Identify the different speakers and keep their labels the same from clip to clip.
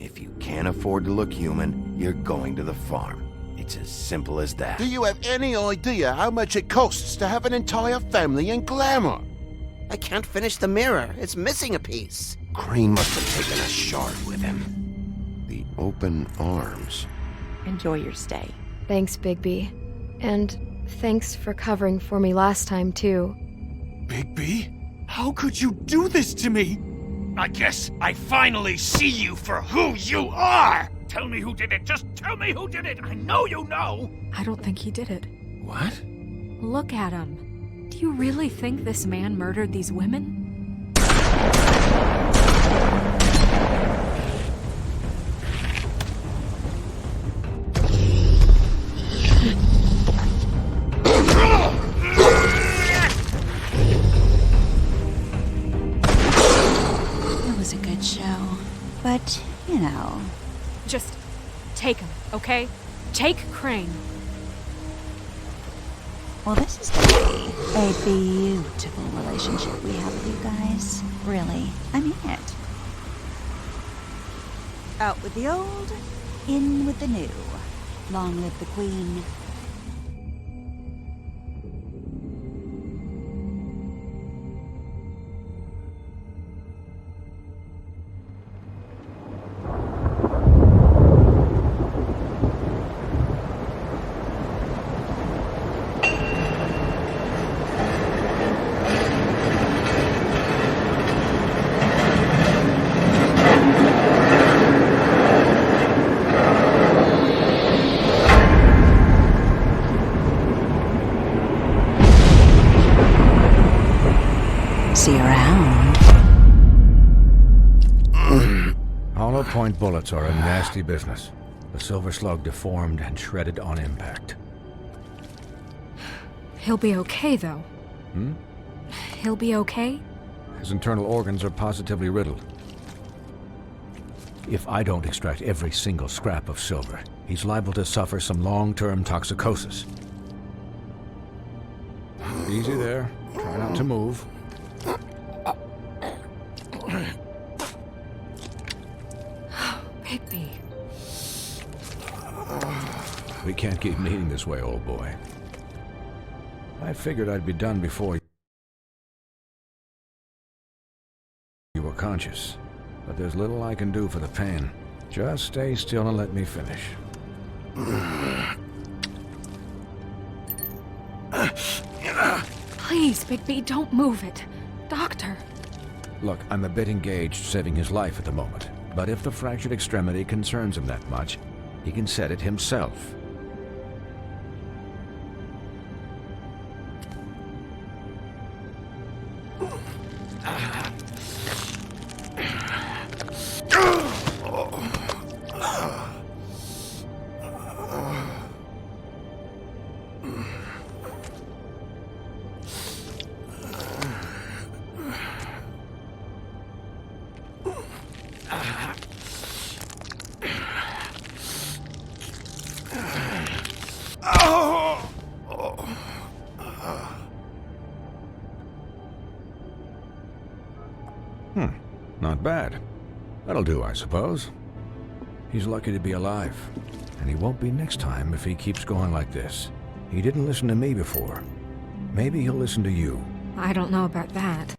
Speaker 1: If you can't afford to look human, you're going to the farm. It's as simple as that.
Speaker 2: Do you have any idea how much it costs to have an entire family in glamour?
Speaker 3: I can't finish the mirror. It's missing a piece.
Speaker 1: Crane must have taken a shard with him. The open arms.
Speaker 4: Enjoy your stay.
Speaker 5: Thanks, Bigby. And thanks for covering for me last time, too.
Speaker 6: Bigby? How could you do this to me? I guess I finally see you for who you are! Tell me who did it! Just tell me who did it! I know you know!
Speaker 7: I don't think he did it.
Speaker 1: What?
Speaker 7: Look at him. Do you really think this man murdered these women?
Speaker 8: It was a good show, but, you know...
Speaker 7: Just take him, okay? Take Crane.
Speaker 8: Well, this is gonna be a beautiful relationship we have with you guys. Really, I mean it. Out with the old, in with the new. Long live the Queen. See you around.
Speaker 9: Hollow point bullets are a nasty business. The silver slug deformed and shredded on impact.
Speaker 7: He'll be okay, though. He'll be okay?
Speaker 9: His internal organs are positively riddled. If I don't extract every single scrap of silver, he's liable to suffer some long-term toxicosis. Easy there. Try not to move.
Speaker 7: Bigby.
Speaker 9: We can't keep meeting this way, old boy. I figured I'd be done before you were conscious. But there's little I can do for the pain. Just stay still and let me finish.
Speaker 7: Please, Bigby, don't move it. Doctor.
Speaker 9: Look, I'm a bit engaged saving his life at the moment. But if the fractured extremity concerns him that much, he can set it himself. Not bad. That'll do, I suppose. He's lucky to be alive. And he won't be next time if he keeps going like this. He didn't listen to me before. Maybe he'll listen to you.
Speaker 7: I don't know about that.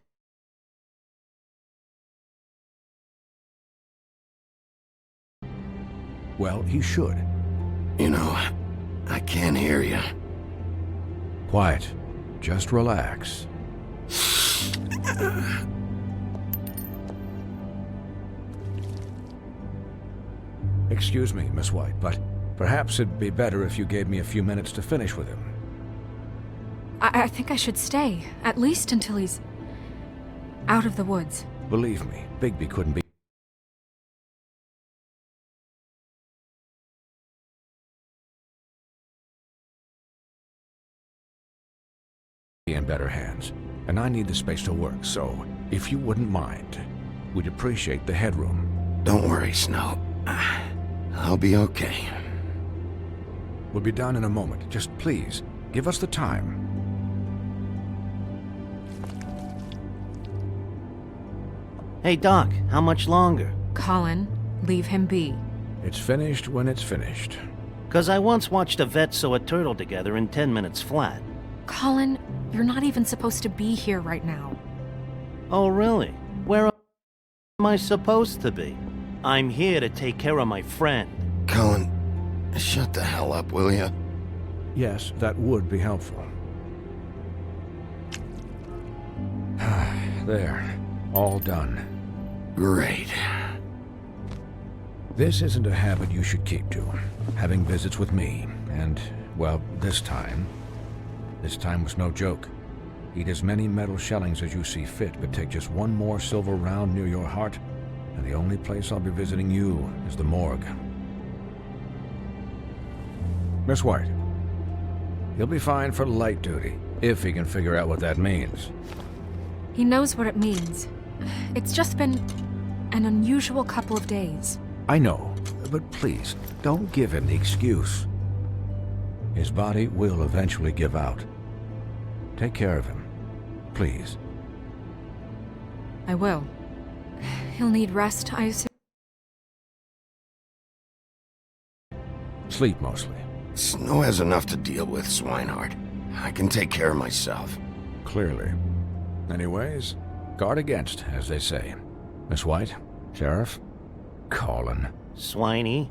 Speaker 9: Well, he should.
Speaker 1: You know, I can't hear you.
Speaker 9: Quiet. Just relax. Excuse me, Miss White, but perhaps it'd be better if you gave me a few minutes to finish with him.
Speaker 7: I think I should stay, at least until he's out of the woods.
Speaker 9: Believe me, Bigby couldn't be in better hands, and I need the space to work, so if you wouldn't mind, we'd appreciate the headroom.
Speaker 1: Don't worry, Snow. I'll be okay.
Speaker 9: We'll be done in a moment. Just please, give us the time.
Speaker 3: Hey, Doc, how much longer?
Speaker 7: Colin, leave him be.
Speaker 9: It's finished when it's finished.
Speaker 4: 'Cause I once watched a vet sew a turtle together in 10 minutes flat.
Speaker 7: Colin, you're not even supposed to be here right now.
Speaker 4: Oh, really? Where am I supposed to be? I'm here to take care of my friend.
Speaker 1: Colin, shut the hell up, will ya?
Speaker 9: Yes, that would be helpful. There. All done.
Speaker 1: Great.
Speaker 9: This isn't a habit you should keep to. Having visits with me. And, well, this time was no joke. Eat as many metal shellings as you see fit, but take just one more silver round near your heart, and the only place I'll be visiting you is the morgue. Miss White, he'll be fine for light duty, if he can figure out what that means.
Speaker 7: He knows what it means. It's just been an unusual couple of days.
Speaker 9: I know, but please, don't give him the excuse. His body will eventually give out. Take care of him, please.
Speaker 7: I will. He'll need rest, I assume.
Speaker 9: Sleep, mostly.
Speaker 1: Snow has enough to deal with, Swinehart. I can take care of myself.
Speaker 9: Clearly. Anyways, guard against, as they say. Miss White, Sheriff, Colin.
Speaker 4: Swiney.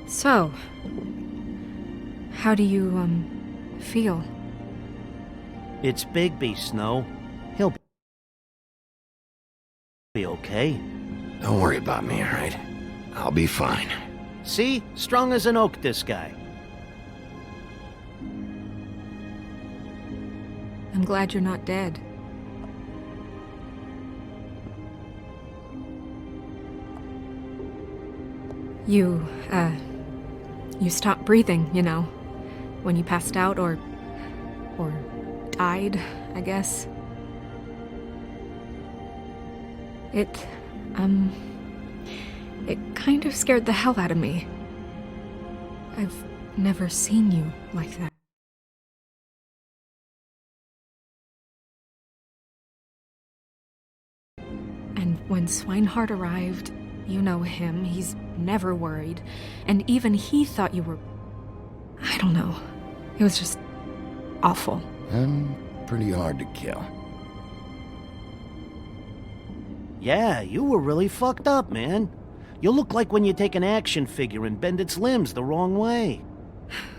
Speaker 7: So, how do you, feel?
Speaker 4: It's Bigby, Snow. He'll be okay.
Speaker 1: Don't worry about me, all right? I'll be fine.
Speaker 4: See? Strong as an oak, this guy.
Speaker 7: I'm glad you're not dead. You stopped breathing, you know, when you passed out or died, I guess. It kind of scared the hell out of me. I've never seen you like that. And when Swinehart arrived, you know him, he's never worried. And even he thought you were... I don't know. It was just awful.
Speaker 1: I'm pretty hard to kill.
Speaker 4: Yeah, you were really fucked up, man. You look like when you take an action figure and bend its limbs the wrong way.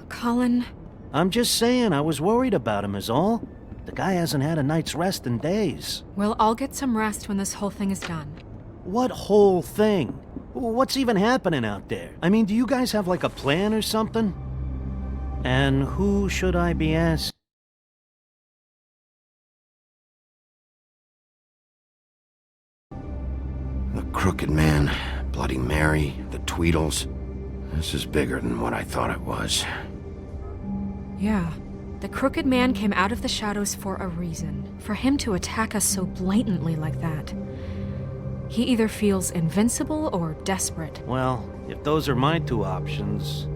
Speaker 7: Colin...
Speaker 4: I'm just saying, I was worried about him is all. The guy hasn't had a night's rest in days.
Speaker 7: We'll all get some rest when this whole thing is done.
Speaker 4: What whole thing? What's even happening out there? I mean, do you guys have like a plan or something? And who should I be asking?
Speaker 1: The Crooked Man, Bloody Mary, the Tweedles. This is bigger than what I thought it was.
Speaker 7: Yeah. The Crooked Man came out of the shadows for a reason. For him to attack us so blatantly like that. He either feels invincible or desperate.
Speaker 4: Well, if those are my two options,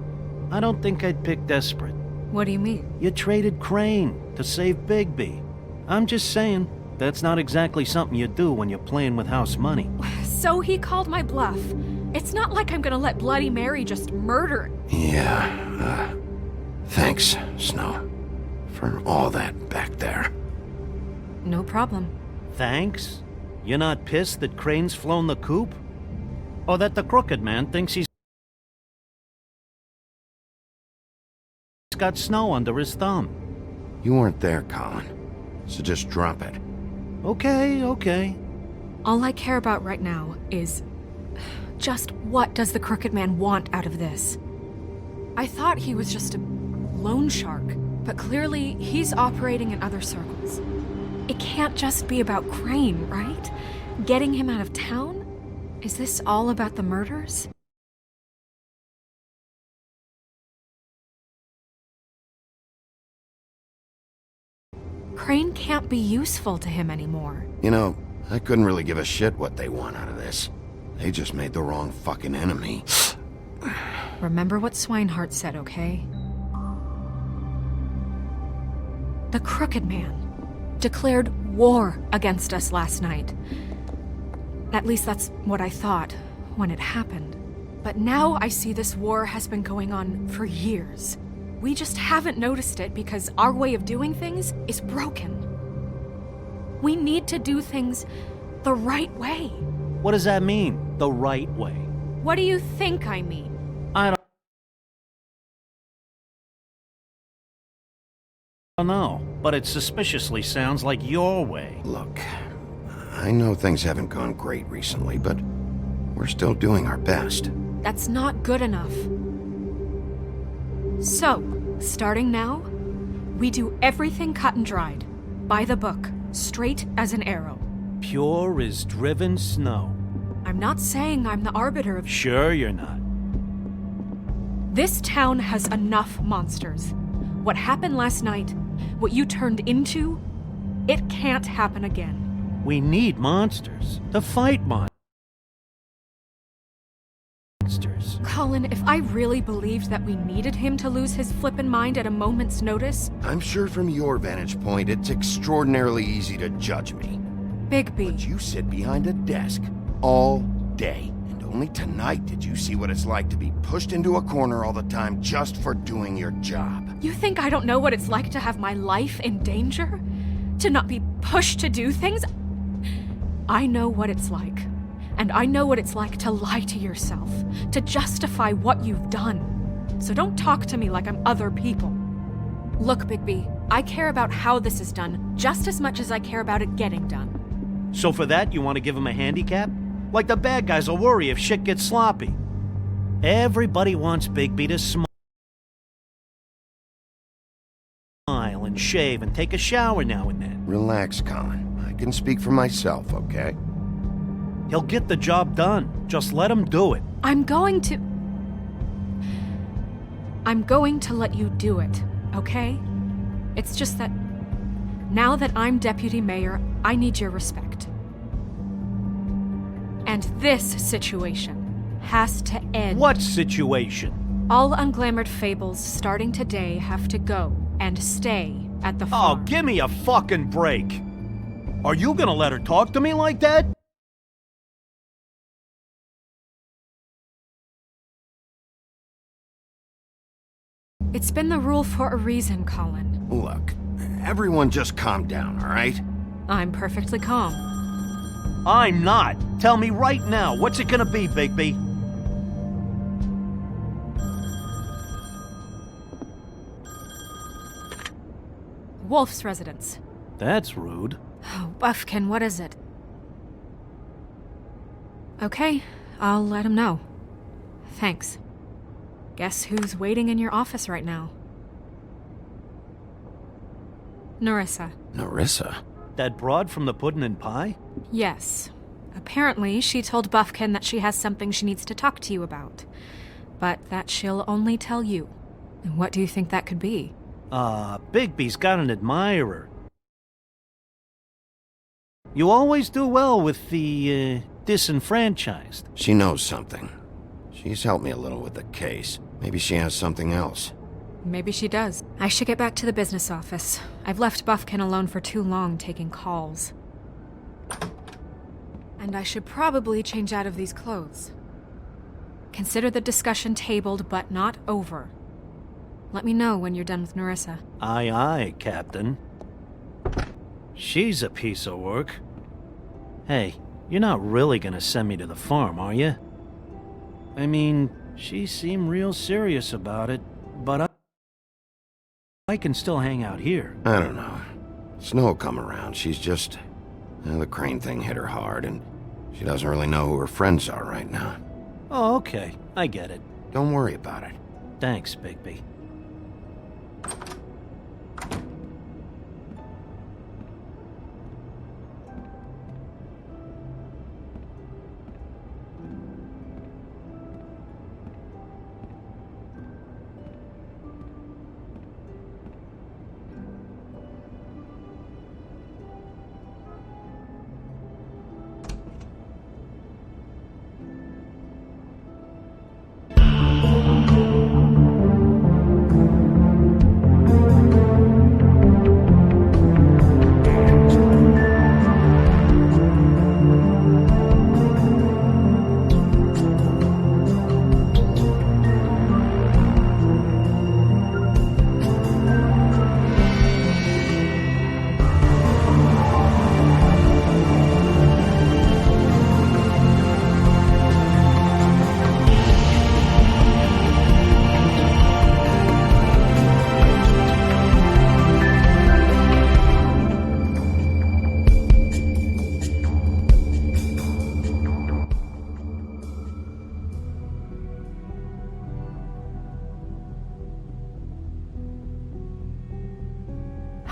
Speaker 4: I don't think I'd pick desperate.
Speaker 7: What do you mean?
Speaker 4: You traded Crane to save Bigby. I'm just saying, that's not exactly something you do when you're playing with house money.
Speaker 7: So he called my bluff. It's not like I'm gonna let Bloody Mary just murder...
Speaker 1: Yeah, thanks, Snow, for all that back there.
Speaker 7: No problem.
Speaker 4: Thanks? You're not pissed that Crane's flown the coop? Or that the Crooked Man thinks he's got Snow under his thumb?
Speaker 1: You weren't there, Colin, so just drop it.
Speaker 4: Okay.
Speaker 7: All I care about right now is... just what does the Crooked Man want out of this? I thought he was just a loan shark, but clearly he's operating in other circles. It can't just be about Crane, right? Getting him out of town? Is this all about the murders? Crane can't be useful to him anymore.
Speaker 1: You know, I couldn't really give a shit what they want out of this. They just made the wrong fucking enemy.
Speaker 7: Remember what Swinehart said, okay? The Crooked Man declared war against us last night. At least that's what I thought when it happened. But now I see this war has been going on for years. We just haven't noticed it because our way of doing things is broken. We need to do things the right way.
Speaker 4: What does that mean, the right way?
Speaker 7: What do you think I mean?
Speaker 4: I don't know, but it suspiciously sounds like your way.
Speaker 1: Look, I know things haven't gone great recently, but we're still doing our best.
Speaker 7: That's not good enough. So, starting now, we do everything cut and dried, by the book, straight as an arrow.
Speaker 4: Pure as driven snow.
Speaker 7: I'm not saying I'm the arbiter of...
Speaker 4: Sure you're not.
Speaker 7: This town has enough monsters. What happened last night, what you turned into, it can't happen again.
Speaker 4: We need monsters to fight monsters.
Speaker 7: Colin, if I really believed that we needed him to lose his flippin' mind at a moment's notice...
Speaker 1: I'm sure from your vantage point, it's extraordinarily easy to judge me.
Speaker 7: Bigby.
Speaker 1: But you sit behind a desk all day, and only tonight did you see what it's like to be pushed into a corner all the time just for doing your job.
Speaker 7: You think I don't know what it's like to have my life in danger? To not be pushed to do things? I know what it's like. And I know what it's like to lie to yourself, to justify what you've done. So don't talk to me like I'm other people. Look, Bigby, I care about how this is done just as much as I care about it getting done.
Speaker 4: So for that, you want to give him a handicap? Like the bad guys will worry if shit gets sloppy. Everybody wants Bigby to smile and shave and take a shower now and then.
Speaker 1: Relax, Colin. I can speak for myself, okay?
Speaker 4: He'll get the job done. Just let him do it.
Speaker 7: I'm going to let you do it, okay? It's just that now that I'm deputy mayor, I need your respect. And this situation has to end.
Speaker 4: What situation?
Speaker 7: All unglamored fables starting today have to go and stay at the
Speaker 4: Oh,
Speaker 7: farm.
Speaker 4: give me a fucking break. Are you gonna let her talk to me like that?
Speaker 7: It's been the rule for a reason, Colin.
Speaker 1: Look, everyone just calm down, all right?
Speaker 7: I'm perfectly calm.
Speaker 4: I'm not. Tell me right now, what's it gonna be, Bigby?
Speaker 7: Wolf's residence.
Speaker 4: That's rude.
Speaker 7: Oh, Buffkin, what is it? Okay, I'll let him know. Thanks. Guess who's waiting in your office right now? Narissa.
Speaker 1: Narissa?
Speaker 4: That broad from the puddin' and pie?
Speaker 7: Yes. Apparently, she told Buffkin that she has something she needs to talk to you about. But that she'll only tell you. And what do you think that could be?
Speaker 4: Bigby's got an admirer. You always do well with the, disenfranchised.
Speaker 1: She knows something. She's helped me a little with the case. Maybe she has something else.
Speaker 7: Maybe she does. I should get back to the business office. I've left Buffkin alone for too long taking calls. And I should probably change out of these clothes. Consider the discussion tabled but not over. Let me know when you're done with Narissa.
Speaker 4: Aye, aye, Captain. She's a piece of work. Hey, you're not really gonna send me to the farm, are you? I mean, she seemed real serious about it, but I can still hang out here.
Speaker 1: I don't know. Snow come around. She's just... the crane thing hit her hard, and she doesn't really know who her friends are right now.
Speaker 4: Oh, okay. I get it.
Speaker 1: Don't worry about it.
Speaker 4: Thanks, Bigby.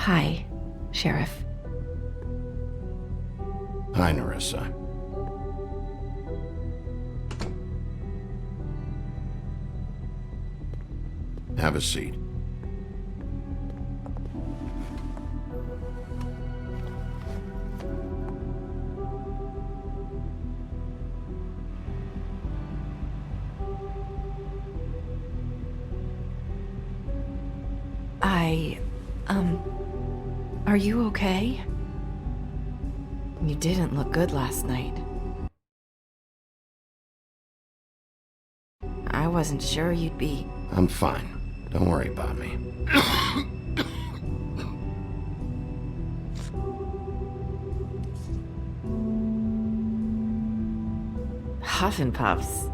Speaker 10: Hi, Sheriff.
Speaker 1: Hi, Nerissa. Have a seat.
Speaker 10: Are you okay? You didn't look good last night. I wasn't sure you'd be...
Speaker 1: I'm fine. Don't worry about me.
Speaker 10: Huff and Puffs.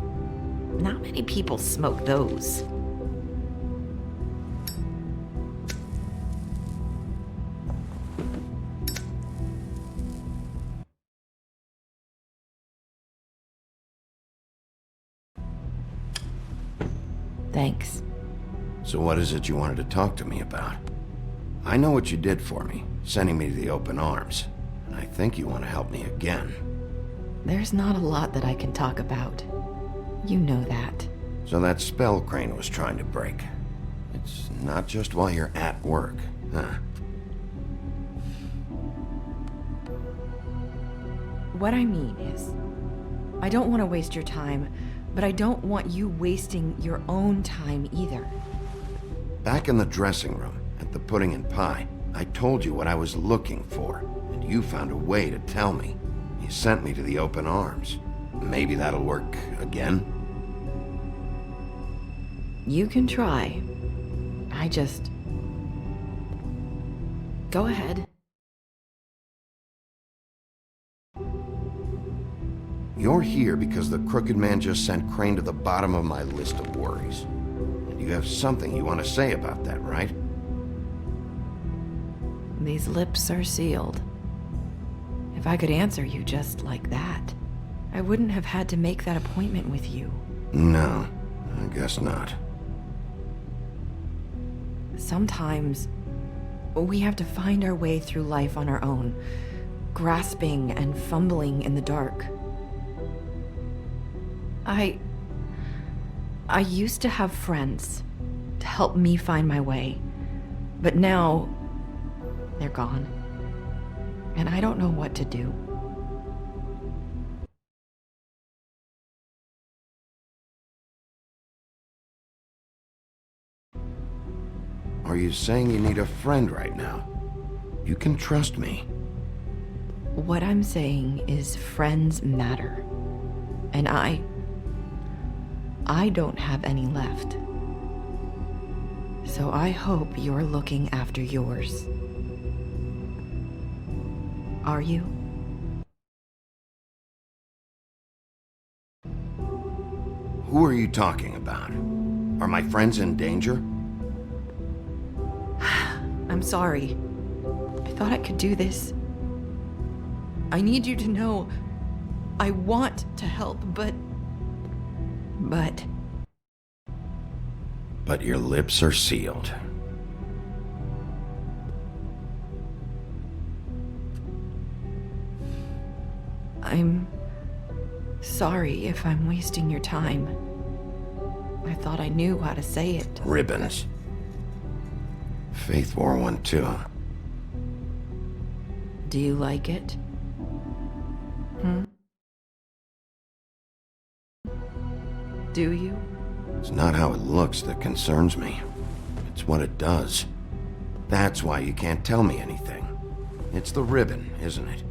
Speaker 10: Not many people smoke those. Thanks.
Speaker 1: So what is it you wanted to talk to me about? I know what you did for me, sending me to the open arms. And I think you want to help me again.
Speaker 10: There's not a lot that I can talk about. You know that.
Speaker 1: So that spell Crane was trying to break. It's not just while you're at work, huh?
Speaker 10: What I mean is, I don't want to waste your time, but I don't want you wasting your own time either.
Speaker 1: Back in the dressing room, at the pudding and pie, I told you what I was looking for, and you found a way to tell me. You sent me to the open arms. Maybe that'll work again?
Speaker 10: You can try. I just... Go ahead.
Speaker 1: You're here because the Crooked Man just sent Crane to the bottom of my list of worries. And you have something you want to say about that, right?
Speaker 10: These lips are sealed. If I could answer you just like that, I wouldn't have had to make that appointment with you.
Speaker 1: No, I guess not.
Speaker 10: Sometimes, we have to find our way through life on our own, grasping and fumbling in the dark. I used to have friends to help me find my way, but now they're gone, and I don't know what to do.
Speaker 1: Are you saying you need a friend right now? You can trust me.
Speaker 10: What I'm saying is friends matter, and I don't have any left. So I hope you're looking after yours. Are you?
Speaker 1: Who are you talking about? Are my friends in danger?
Speaker 10: I'm sorry. I thought I could do this. I need you to know I want to help, but...
Speaker 1: But your lips are sealed.
Speaker 10: I'm sorry if I'm wasting your time. I thought I knew how to say it.
Speaker 1: Ribbons. Faith wore one too.
Speaker 10: Do you like it? Do you?
Speaker 1: It's not how it looks that concerns me. It's what it does. That's why you can't tell me anything. It's the ribbon, isn't it?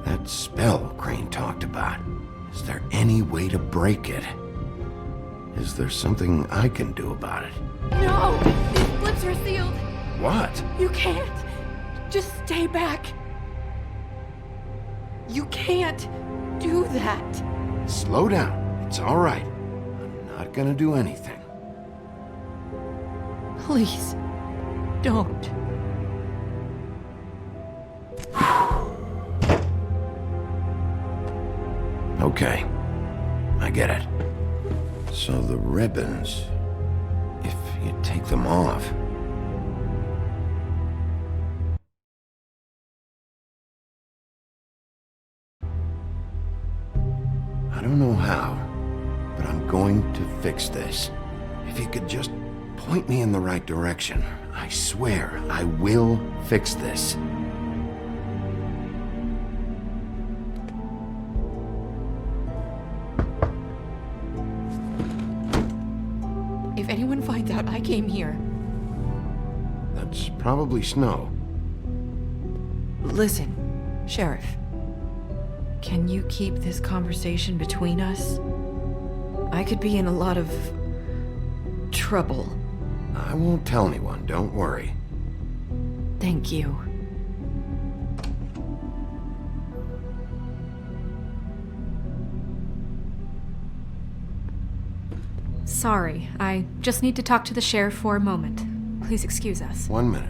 Speaker 1: That spell Crane talked about. Is there any way to break it? Is there something I can do about it?
Speaker 7: No! These lips are sealed!
Speaker 1: What?
Speaker 7: You can't! Just stay back! You can't do that!
Speaker 1: Slow down. It's all right. Not gonna do anything.
Speaker 10: Please, don't.
Speaker 1: Okay, I get it. So the ribbons, if you take them off... I don't know how, but I'm going to fix this. If you could just point me in the right direction, I swear I will fix this.
Speaker 10: If anyone finds out I came here...
Speaker 1: That's probably snow.
Speaker 10: Listen, Sheriff. Can you keep this conversation between us? I could be in a lot of... trouble.
Speaker 1: I won't tell anyone, don't worry.
Speaker 10: Thank you.
Speaker 7: Sorry, I just need to talk to the sheriff for a moment. Please excuse us.
Speaker 1: 1 minute.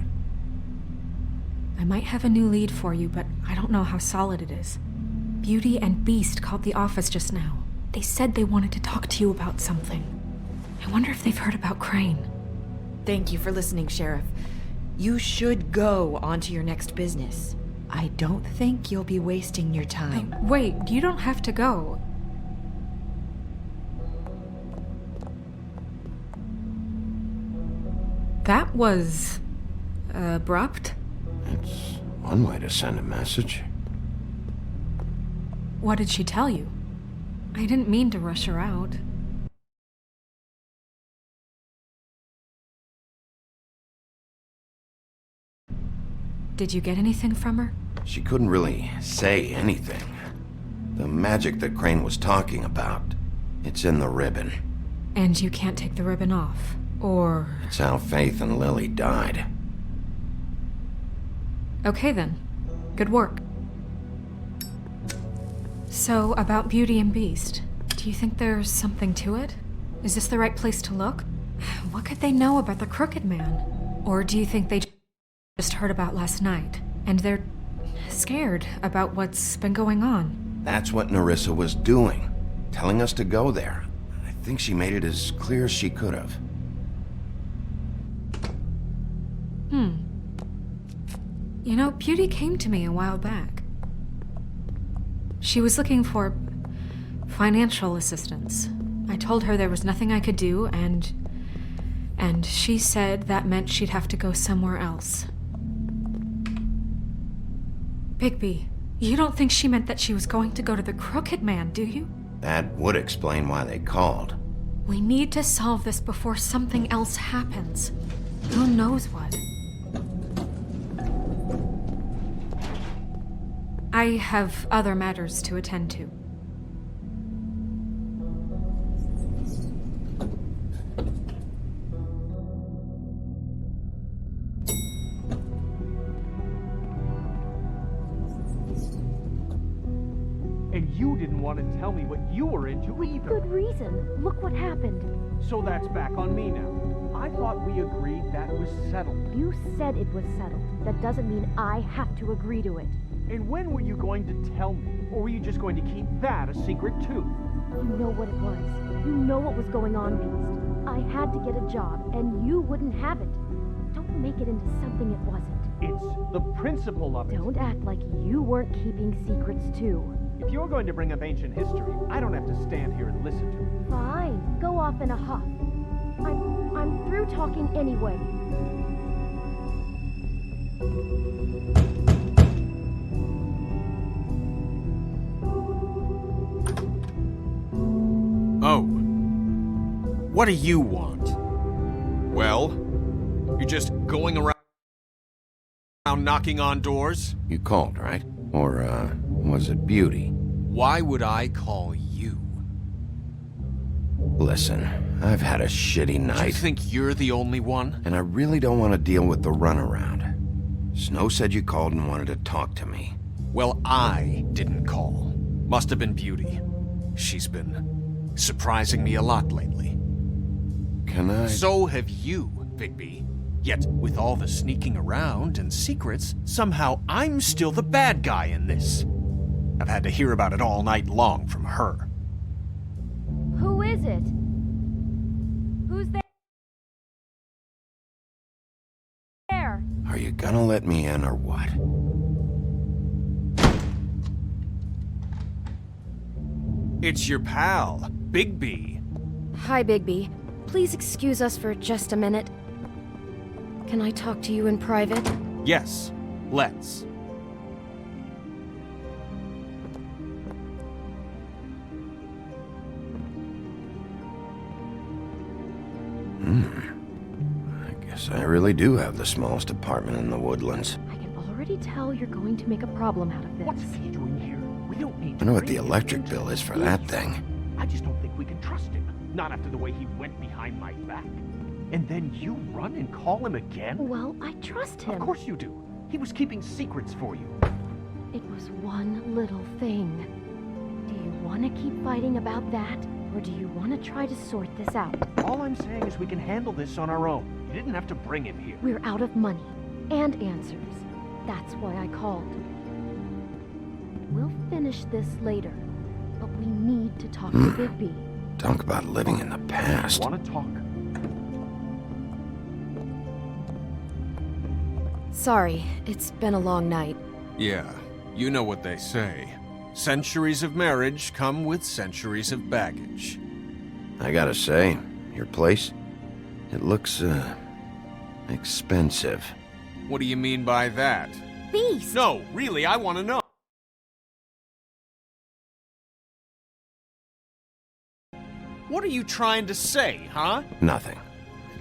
Speaker 7: I might have a new lead for you, but I don't know how solid it is. Beauty and Beast called the office just now. They said they wanted to talk to you about something. I wonder if they've heard about Crane.
Speaker 10: Thank you for listening, Sheriff. You should go on to your next business. I don't think you'll be wasting your time.
Speaker 7: Wait, you don't have to go. That was... abrupt?
Speaker 1: It's one way to send a message.
Speaker 7: What did she tell you? I didn't mean to rush her out. Did you get anything from her?
Speaker 1: She couldn't really say anything. The magic that Crane was talking about, it's in the ribbon.
Speaker 7: And you can't take the ribbon off, or...
Speaker 1: It's how Faith and Lily died.
Speaker 7: Okay then. Good work. So, about Beauty and Beast, do you think there's something to it? Is this the right place to look? What could they know about the Crooked Man? Or do you think they just heard about last night, and they're scared about what's been going on?
Speaker 1: That's what Nerissa was doing, telling us to go there. I think she made it as clear as she could have.
Speaker 7: You know, Beauty came to me a while back. She was looking for financial assistance. I told her there was nothing I could do, and she said that meant she'd have to go somewhere else. Bigby, you don't think she meant that she was going to go to the Crooked Man, do you?
Speaker 1: That would explain why they called.
Speaker 7: We need to solve this before something else happens. Who knows what? I have other matters to attend to.
Speaker 6: And you didn't want to tell me what you were into either.
Speaker 11: Good reason. Look what happened.
Speaker 6: So that's back on me now. I thought we agreed that was settled.
Speaker 11: You said it was settled. That doesn't mean I have to agree to it.
Speaker 6: And when were you going to tell me? Or were you just going to keep that a secret too?
Speaker 11: You know what it was. You know what was going on, Beast. I had to get a job, and you wouldn't have it. Don't make it into something it wasn't.
Speaker 6: It's the principle of it.
Speaker 11: Don't act like you weren't keeping secrets too.
Speaker 6: If you're going to bring up ancient history, I don't have to stand here and listen to it.
Speaker 11: Fine. Go off in a huff. I'm through talking anyway.
Speaker 6: Oh. What do you want? Well, you're just going around knocking on doors?
Speaker 1: You called, right? Or, was it Beauty?
Speaker 6: Why would I call you?
Speaker 1: Listen, I've had a shitty night.
Speaker 6: You think you're the only one?
Speaker 1: And I really don't want to deal with the runaround. Snow said you called and wanted to talk to me.
Speaker 6: Well, I didn't call. Must have been Beauty. She's been surprising me a lot lately.
Speaker 1: Can I...
Speaker 6: So have you, Bigby. Yet, with all the sneaking around and secrets, somehow I'm still the bad guy in this. I've had to hear about it all night long from her.
Speaker 11: Who is it? Who's there?
Speaker 1: Are you gonna let me in or what?
Speaker 6: It's your pal, Bigby.
Speaker 5: Hi, Bigby. Please excuse us for just a minute. Can I talk to you in private?
Speaker 6: Yes, let's.
Speaker 1: I guess I really do have the smallest apartment in the Woodlands.
Speaker 11: I can already tell you're going to make a problem out of this.
Speaker 12: What's he doing here? We don't need to
Speaker 1: I know what
Speaker 12: bring
Speaker 1: the
Speaker 12: him
Speaker 1: electric
Speaker 12: into
Speaker 1: bill
Speaker 12: this
Speaker 1: is for that thing.
Speaker 12: I just don't think we can trust him. Not after the way he went behind my back. And then you run and call him again?
Speaker 11: Well, I trust him.
Speaker 12: Of course you do. He was keeping secrets for you.
Speaker 11: It was one little thing. Do you want to keep fighting about that? Or do you want to try to sort this out?
Speaker 12: All I'm saying is we can handle this on our own. You didn't have to bring him here.
Speaker 11: We're out of money and answers. That's why I called. We'll finish this later, but we need to talk to Bigby.
Speaker 1: Talk about living in the past.
Speaker 12: Want to talk?
Speaker 5: Sorry, it's been a long night.
Speaker 6: Yeah, you know what they say. Centuries of marriage come with centuries of baggage.
Speaker 1: I gotta say, your place, it looks, expensive.
Speaker 6: What do you mean by that?
Speaker 11: Beast!
Speaker 6: No, really, I want to know. What are you trying to say, huh?
Speaker 1: Nothing.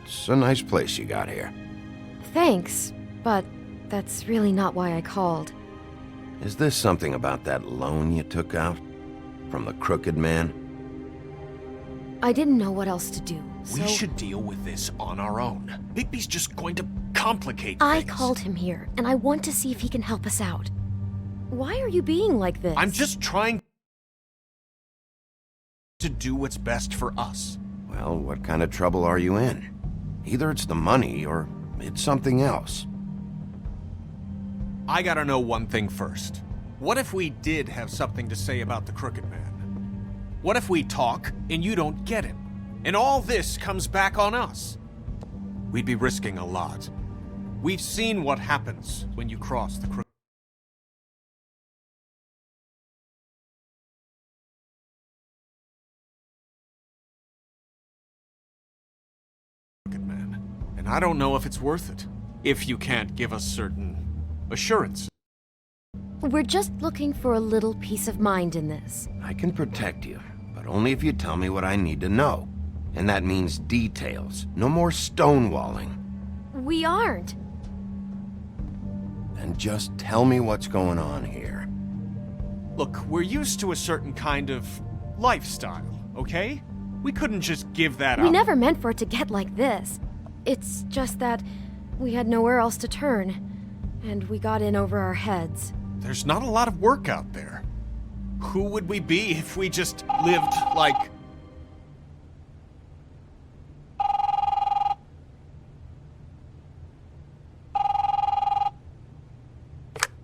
Speaker 1: It's a nice place you got here.
Speaker 5: Thanks, but that's really not why I called.
Speaker 1: Is this something about that loan you took out? From the crooked man?
Speaker 5: I didn't know what else to do, so...
Speaker 6: We should deal with this on our own. Bigby's just going to complicate things.
Speaker 5: I called him here, and I want to see if he can help us out. Why are you being like this?
Speaker 6: I'm just trying to do what's best for us.
Speaker 1: Well, what kind of trouble are you in? Either it's the money, or it's something else.
Speaker 6: I gotta know one thing first. What if we did have something to say about the Crooked Man? What if we talk, and you don't get him? And all this comes back on us? We'd be risking a lot. We've seen what happens when you cross the Crooked Man. And I don't know if it's worth it. If you can't give us certain assurance.
Speaker 5: We're just looking for a little peace of mind in this.
Speaker 1: I can protect you, but only if you tell me what I need to know. And that means details. No more stonewalling.
Speaker 5: We aren't.
Speaker 1: Then just tell me what's going on here.
Speaker 6: Look, we're used to a certain kind of lifestyle, okay? We couldn't just give that up.
Speaker 5: We never meant for it to get like this. It's just that we had nowhere else to turn. And we got in over our heads.
Speaker 6: There's not a lot of work out there. Who would we be if we just lived like...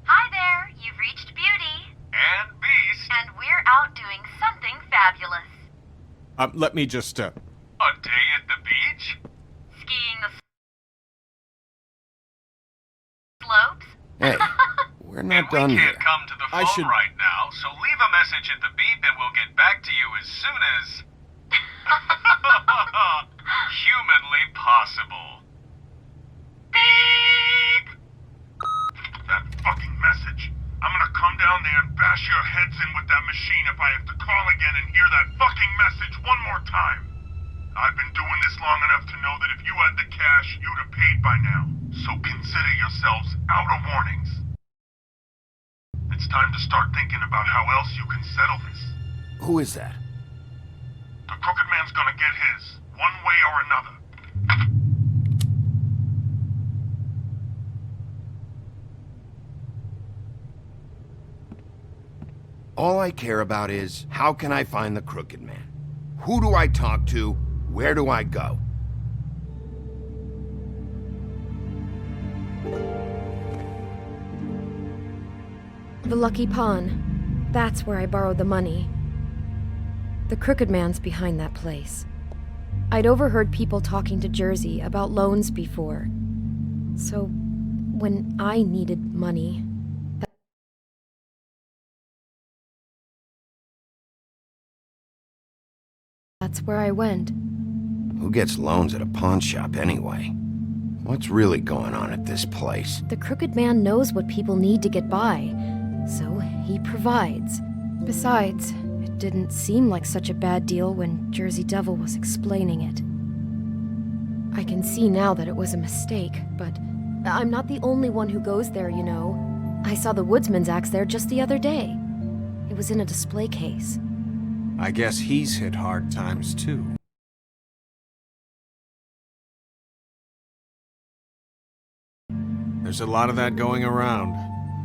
Speaker 13: Hi there, you've reached Beauty.
Speaker 6: And Beast.
Speaker 13: And we're out doing something fabulous.
Speaker 6: Let me just,
Speaker 14: A day at the beach?
Speaker 13: Skiing the slopes?
Speaker 1: Hey, we're not done
Speaker 14: We
Speaker 1: yet.
Speaker 14: can't come to the phone right now, so leave a message at the beep and we'll get back to you as soon as... humanly possible. Beep! That fucking message. I'm gonna come down there and bash your heads in with that machine if I have to call again and hear that fucking message one more time. I've been doing this long enough to know that if you had the cash, you'd have paid by now. So consider yourselves out of warnings. It's time to start thinking about how else you can settle this.
Speaker 1: Who is that?
Speaker 14: The Crooked Man's gonna get his, one way or another.
Speaker 1: All I care about is, how can I find the Crooked Man? Who do I talk to? Where do I go?
Speaker 5: The Lucky Pawn. That's where I borrowed the money. The Crooked Man's behind that place. I'd overheard people talking to Jersey about loans before. So, when I needed money... that's where I went.
Speaker 1: Who gets loans at a pawn shop anyway? What's really going on at this place?
Speaker 5: The Crooked Man knows what people need to get by, so he provides. Besides, it didn't seem like such a bad deal when Jersey Devil was explaining it. I can see now that it was a mistake, but I'm not the only one who goes there, you know. I saw the woodsman's axe there just the other day. It was in a display case.
Speaker 6: I guess he's hit hard times too. There's a lot of that going around.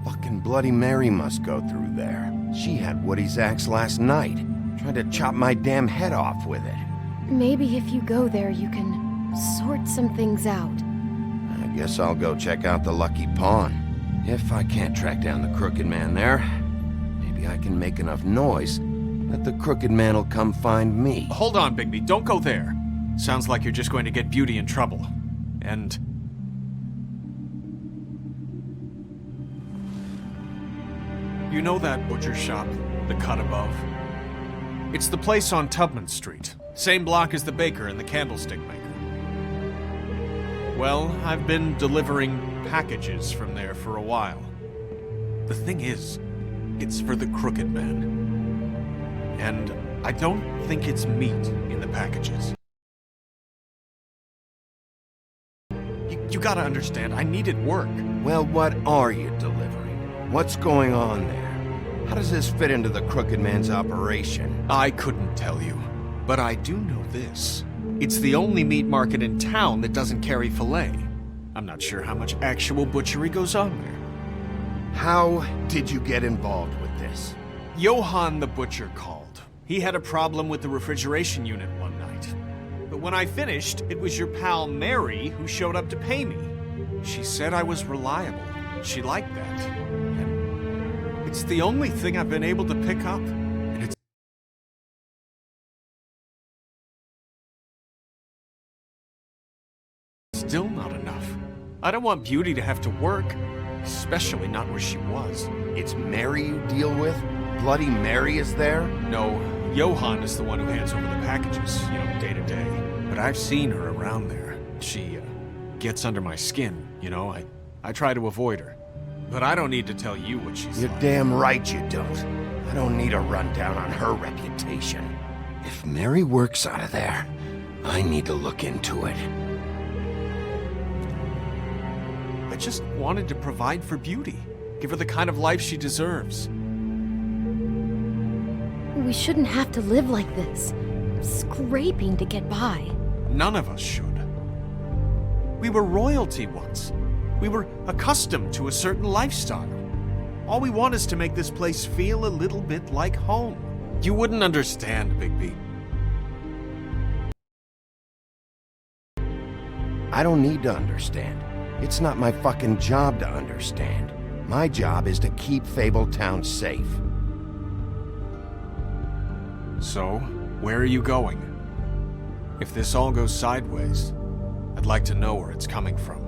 Speaker 1: Fucking Bloody Mary must go through there. She had Woody's axe last night. Tried to chop my damn head off with it.
Speaker 5: Maybe if you go there, you can sort some things out.
Speaker 1: I guess I'll go check out the Lucky Pawn. If I can't track down the Crooked Man there, maybe I can make enough noise that the Crooked Man will come find me.
Speaker 6: Hold on, Bigby. Don't go there. Sounds like you're just going to get Beauty in trouble. And... you know that butcher shop, the cut above? It's the place on Tubman Street. Same block as the baker and the candlestick maker. Well, I've been delivering packages from there for a while. The thing is, it's for the Crooked Man. And I don't think it's meat in the packages. You gotta understand, I needed work.
Speaker 1: Well, what are you delivering? What's going on there? How does this fit into the Crooked Man's operation?
Speaker 6: I couldn't tell you, but I do know this. It's the only meat market in town that doesn't carry filet. I'm not sure how much actual butchery goes on there.
Speaker 1: How did you get involved with this?
Speaker 6: Johann the butcher called. He had a problem with the refrigeration unit one night. But when I finished, it was your pal Mary who showed up to pay me. She said I was reliable. She liked that. And it's the only thing I've been able to pick up. And it's still not enough. I don't want Beauty to have to work, especially not where she was.
Speaker 1: It's Mary you deal with? Bloody Mary is there?
Speaker 6: No, Johann is the one who hands over the packages, you know, day to day. But I've seen her around there. She gets under my skin, you know. I try to avoid her. But I don't need to tell you what she's
Speaker 1: You're
Speaker 6: like.
Speaker 1: damn right you don't. I don't need a rundown on her reputation. If Mary works out of there, I need to look into it.
Speaker 6: I just wanted to provide for Beauty. Give her the kind of life she deserves.
Speaker 5: We shouldn't have to live like this, scraping to get by.
Speaker 6: None of us should. We were royalty once. We were accustomed to a certain lifestyle. All we want is to make this place feel a little bit like home. You wouldn't understand, Bigby.
Speaker 1: I don't need to understand. It's not my fucking job to understand. My job is to keep Fabletown safe.
Speaker 6: So, where are you going? If this all goes sideways, I'd like to know where it's coming from.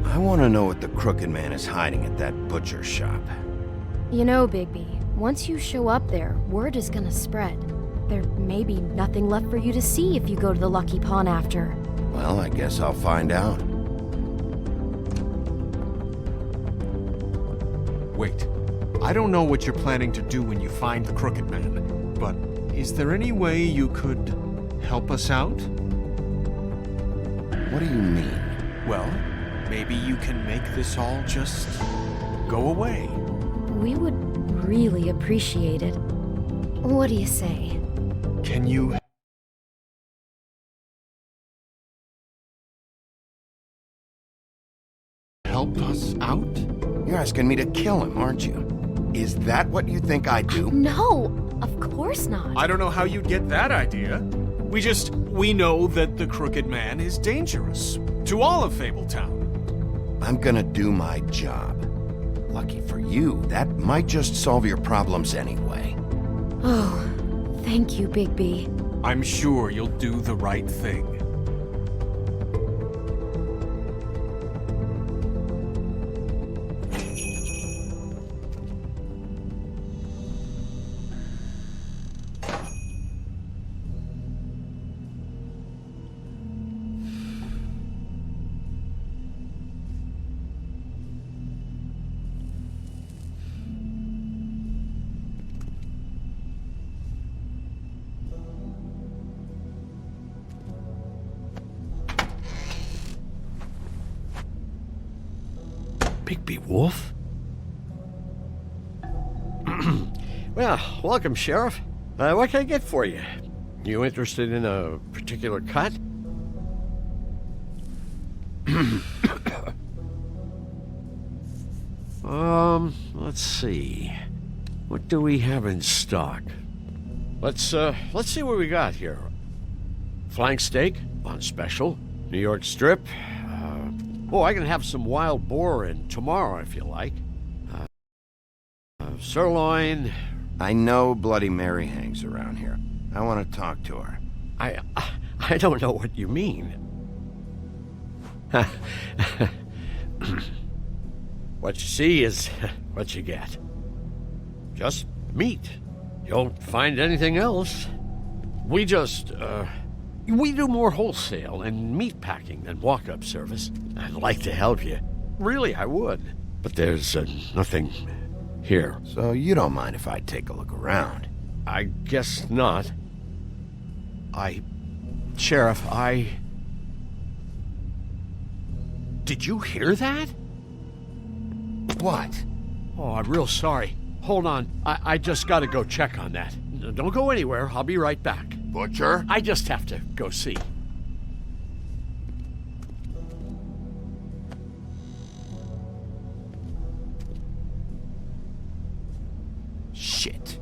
Speaker 1: I want to know what the Crooked Man is hiding at that butcher shop.
Speaker 5: You know, Bigby, once you show up there, word is gonna spread. There may be nothing left for you to see if you go to the Lucky Pawn after.
Speaker 1: Well, I guess I'll find out.
Speaker 6: Wait, I don't know what you're planning to do when you find the Crooked Man, but is there any way you could help us out?
Speaker 1: What do you mean?
Speaker 6: Well, maybe you can make this all just go away.
Speaker 5: We would really appreciate it. What do you say?
Speaker 6: Can you...
Speaker 2: help us out?
Speaker 1: You're asking me to kill him, aren't you? Is that what you think I do?
Speaker 11: No, of course not.
Speaker 6: I don't know how you'd get that idea. We know that the Crooked Man is dangerous. To all of Fabletown.
Speaker 1: I'm gonna do my job. Lucky for you, that might just solve your problems anyway.
Speaker 5: Oh, thank you, Bigby.
Speaker 6: I'm sure you'll do the right thing.
Speaker 15: Bigby Wolf? Well, welcome, Sheriff. What can I get for you? You interested in a particular cut? Let's see. What do we have in stock? Let's see what we got here. Flank steak on special. New York strip. I can have some wild boar in tomorrow if you like. Sirloin.
Speaker 1: I know Bloody Mary hangs around here. I want to talk to her.
Speaker 15: I don't know what you mean. What you see is what you get. Just meat. You don't find anything else. We do more wholesale and meat packing than walk-up service. I'd like to help you. Really, I would. But there's nothing here.
Speaker 1: So you don't mind if I take a look around?
Speaker 15: I guess not. Sheriff, Did you hear that?
Speaker 1: What?
Speaker 15: Oh, I'm real sorry. Hold on. I just gotta go check on that. Don't go anywhere. I'll be right back.
Speaker 2: Butcher?
Speaker 15: I just have to go see.
Speaker 1: Shit.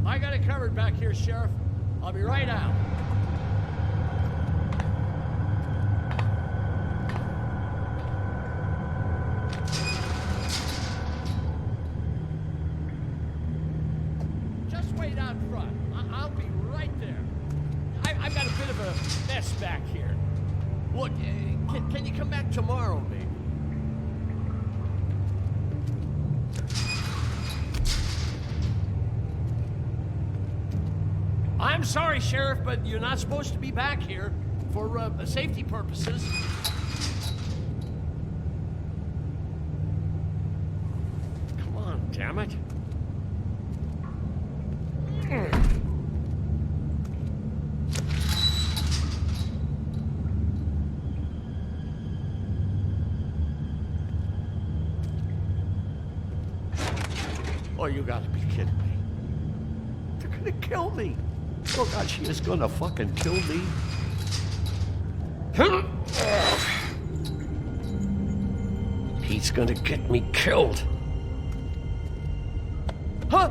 Speaker 15: I got it covered back here, Sheriff. I'll be right out. Just wait out front. I'll be right there. I've got a bit of a mess back here. Look, can you come back tomorrow, maybe? I'm sorry, Sheriff, but you're not supposed to be back here for safety purposes. Come on, damn it. Oh, you gotta be kidding me. They're gonna kill me. Oh, God, she is gonna fucking kill me. He's gonna get me killed. Huh?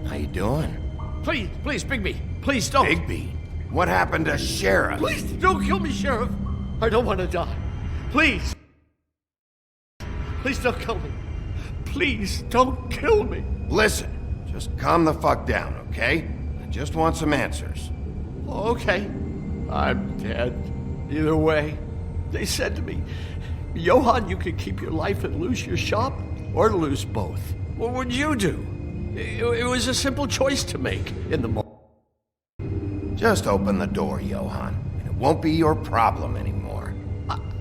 Speaker 1: How you doing?
Speaker 15: Please, Bigby. Please don't.
Speaker 1: Bigby? What happened to Sheriff?
Speaker 15: Please don't kill me, Sheriff. I don't want to die. Please. Please don't kill me. Please don't kill me.
Speaker 1: Listen, just calm the fuck down, okay? I just want some answers.
Speaker 15: Okay. I'm dead. Either way. They said to me, Johann, you could keep your life and lose your shop, or lose both. What would you do? It was a simple choice to make in the moment.
Speaker 1: Just open the door, Johann, and it won't be your problem anymore.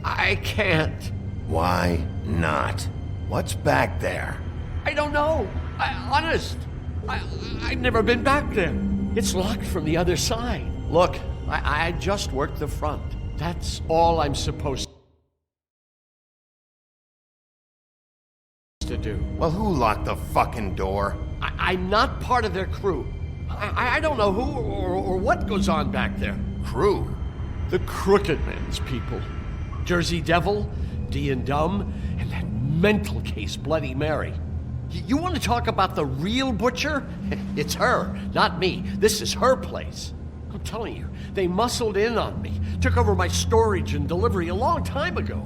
Speaker 15: I can't.
Speaker 1: Why not? What's back there?
Speaker 15: I don't know. Honest. I've never been back there. It's locked from the other side. Look, I just worked the front. That's all I'm supposed to. do.
Speaker 1: Well, who locked the fucking door?
Speaker 15: I'm not part of their crew. I don't know who or what goes on back there.
Speaker 1: Crew?
Speaker 15: The Crooked Man's people. Jersey Devil, D and Dumb, and that mental case Bloody Mary. You want to talk about the real butcher? It's her, not me. This is her place. I'm telling you, they muscled in on me, took over my storage and delivery a long time ago.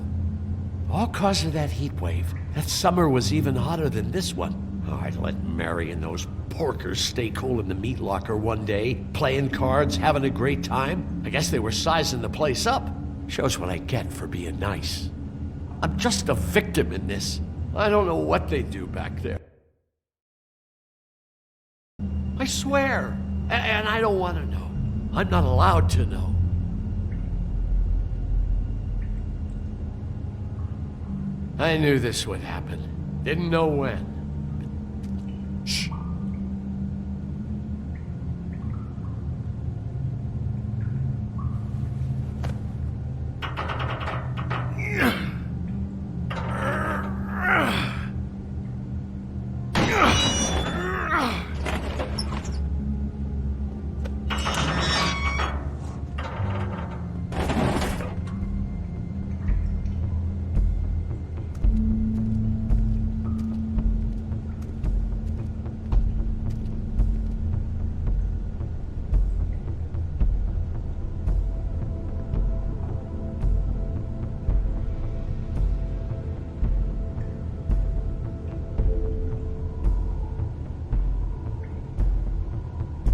Speaker 15: All cause of that heat wave. That summer was even hotter than this one. Oh, I'd let Mary and those porkers stay cool in the meat locker one day, playing cards, having a great time. I guess they were sizing the place up. Shows what I get for being nice. I'm just a victim in this. I don't know what they do back there. I swear. And I don't want to know. I'm not allowed to know. I knew this would happen. Didn't know when. Shh.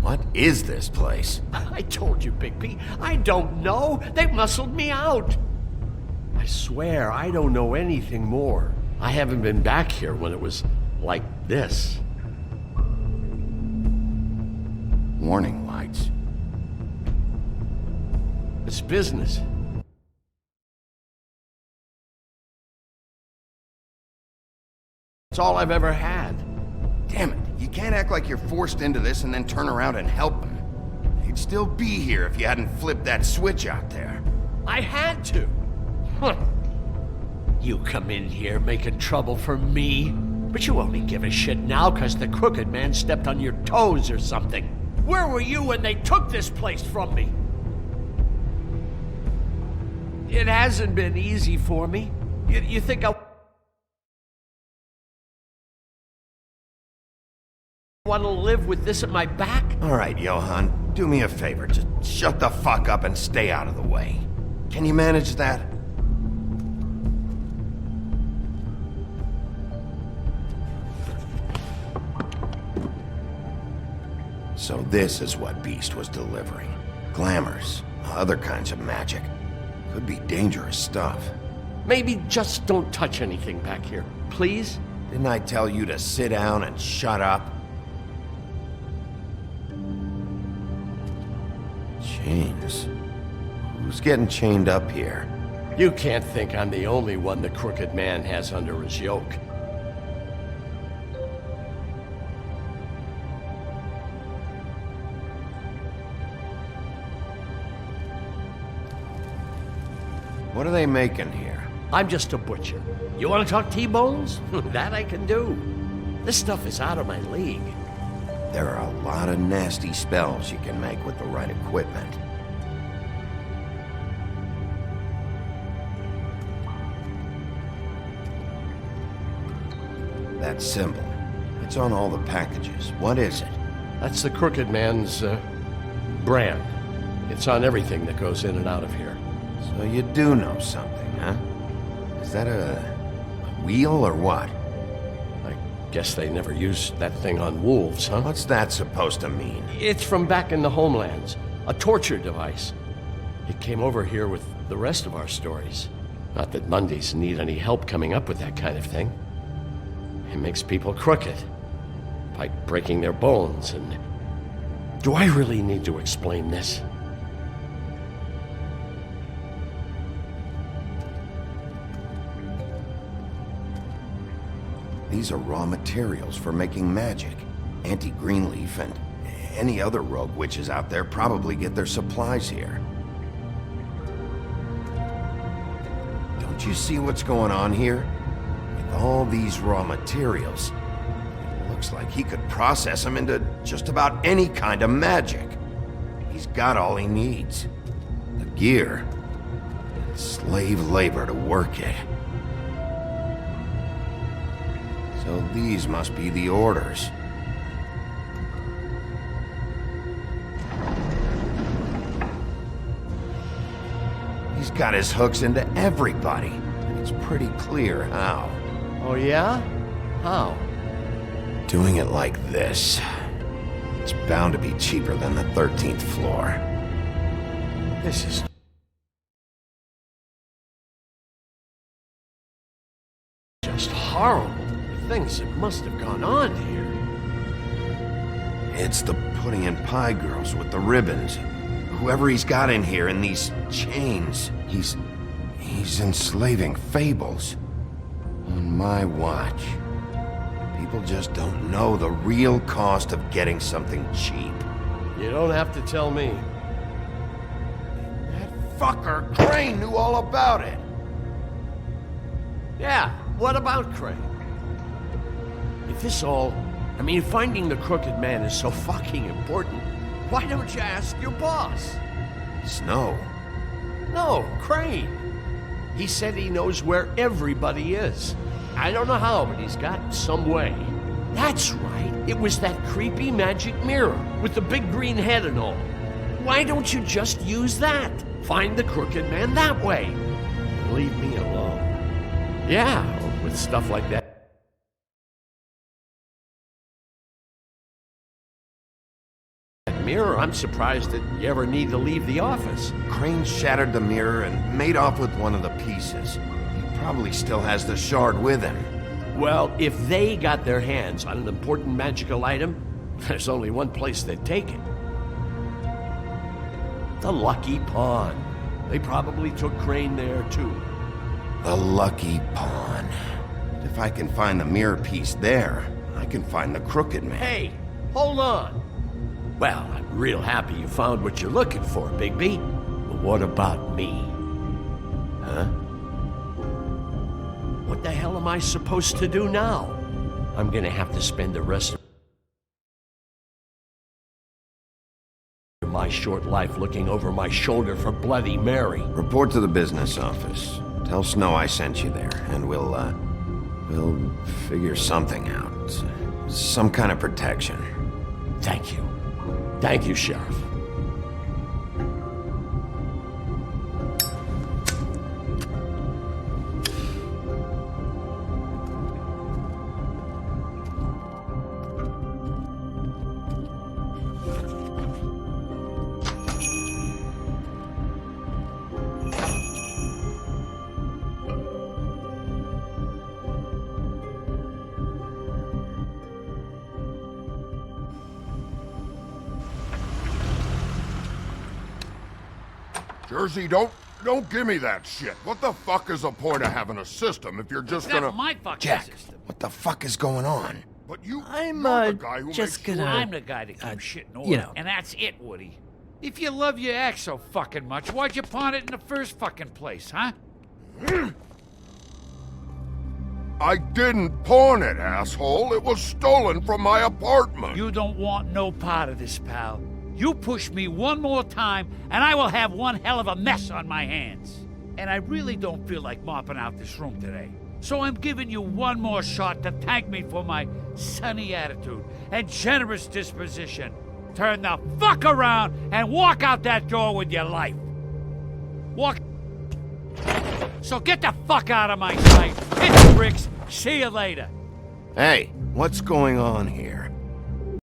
Speaker 1: What is this place?
Speaker 15: I told you, Big P. I don't know. They muscled me out. I swear I don't know anything more. I haven't been back here when it was like this.
Speaker 1: Warning lights.
Speaker 15: It's business. It's all I've ever had.
Speaker 1: Damn it, you can't act like you're forced into this and then turn around and help them. You'd still be here if you hadn't flipped that switch out there.
Speaker 15: I had to. Huh. You come in here making trouble for me, but you only give a shit now because the Crooked Man stepped on your toes or something. Where were you when they took this place from me? It hasn't been easy for me. You think I want to live with this at my back?
Speaker 1: All right, Johan, do me a favor. Just shut the fuck up and stay out of the way. Can you manage that? So this is what Beast was delivering. Glamours, other kinds of magic. Could be dangerous stuff.
Speaker 15: Maybe just don't touch anything back here, please?
Speaker 1: Didn't I tell you to sit down and shut up? Chains. Who's getting chained up here?
Speaker 15: You can't think I'm the only one the Crooked Man has under his yoke.
Speaker 1: What are they making here?
Speaker 15: I'm just a butcher. You want to talk T-bones? That I can do. This stuff is out of my league.
Speaker 1: There are a lot of nasty spells you can make with the right equipment. That symbol. It's on all the packages. What is it?
Speaker 15: That's the Crooked Man's, brand. It's on everything that goes in and out of here.
Speaker 1: So you do know something, huh? Is that a wheel or what?
Speaker 15: I guess they never used that thing on wolves, huh?
Speaker 1: What's that supposed to mean?
Speaker 15: It's from back in the homelands. A torture device. It came over here with the rest of our stories. Not that Mondays need any help coming up with that kind of thing. It makes people crooked. By breaking their bones and... Do I really need to explain this?
Speaker 1: These are raw materials for making magic. Auntie Greenleaf and any other rogue witches out there probably get their supplies here. Don't you see what's going on here? With all these raw materials, it looks like he could process them into just about any kind of magic. He's got all he needs. The gear, and slave labor to work it. So these must be the orders. He's got his hooks into everybody, and it's pretty clear how.
Speaker 15: Oh yeah? How?
Speaker 1: Doing it like this. It's bound to be cheaper than the 13th floor.
Speaker 15: This is... just horrible. The things that must have gone on here.
Speaker 1: It's the pudding and pie girls with the ribbons. Whoever he's got in here in these chains, he's enslaving fables. On my watch. People just don't know the real cost of getting something cheap.
Speaker 15: You don't have to tell me.
Speaker 1: That fucker Crane knew all about it.
Speaker 15: Yeah, what about Crane? If this all... I mean, finding the crooked man is so fucking important, why don't you ask your boss?
Speaker 1: Snow?
Speaker 15: No, Crane. He said he knows where everybody is. I don't know how, but he's got some way. That's right. It was that creepy magic mirror with the big green head and all. Why don't you just use that? Find the crooked man that way. And leave me alone. Yeah, with stuff like that. Mirror, I'm surprised that you ever need to leave the office.
Speaker 1: Crane shattered the mirror and made off with one of the pieces. He probably still has the shard with him.
Speaker 15: Well, if they got their hands on an important magical item, there's only one place they'd take it. The Lucky Pawn. They probably took Crane there, too.
Speaker 1: The Lucky Pawn. If I can find the mirror piece there, I can find the crooked man.
Speaker 15: Hey, hold on. Well, I'm real happy you found what you're looking for, Bigby. But what about me? Huh? What the hell am I supposed to do now? I'm gonna have to spend the rest of my short life looking over my shoulder for Bloody Mary.
Speaker 1: Report to the business office. Tell Snow I sent you there, and we'll figure something out. Some kind of protection.
Speaker 15: Thank you. Thank you, Sheriff.
Speaker 14: Jersey, don't give me that shit. What the fuck is the point of having a system if you're just
Speaker 16: That's
Speaker 14: gonna...
Speaker 16: my fucking
Speaker 1: Jack,
Speaker 16: system.
Speaker 1: what the fuck is going on?
Speaker 14: But you...
Speaker 16: I'm
Speaker 14: you're the guy who
Speaker 16: just
Speaker 14: makes
Speaker 16: gonna.
Speaker 14: sure-
Speaker 16: I'm the guy that keeps shit in order,
Speaker 4: you know.
Speaker 16: and that's it, Woody. If you love your ex so fucking much, why'd you pawn it in the first fucking place, huh?
Speaker 14: I didn't pawn it, asshole. It was stolen from my apartment.
Speaker 16: You don't want no part of this, pal. You push me one more time, and I will have one hell of a mess on my hands. And I really don't feel like mopping out this room today. So I'm giving you one more shot to thank me for my sunny attitude and generous disposition. Turn the fuck around and walk out that door with your life. Walk. So get the fuck out of my sight. Hit the bricks. See you later.
Speaker 1: Hey, what's going on here?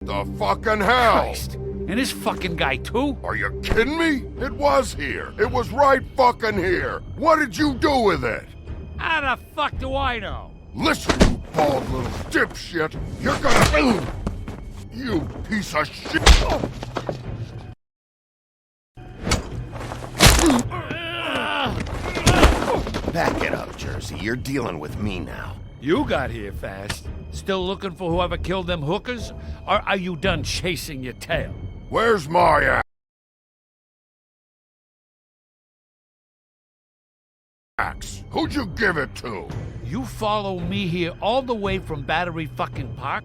Speaker 14: The fucking hell!
Speaker 16: Christ. And this fucking guy, too?
Speaker 14: Are you kidding me? It was here. It was right fucking here. What did you do with it?
Speaker 16: How the fuck do I know?
Speaker 14: Listen, you bald little dipshit. You're gonna... You piece of shit.
Speaker 1: Back it up, Jersey. You're dealing with me now.
Speaker 16: You got here fast. Still looking for whoever killed them hookers? Or are you done chasing your tail?
Speaker 14: Where's my axe? Who'd you give it to?
Speaker 16: You follow me here all the way from Battery fucking Park?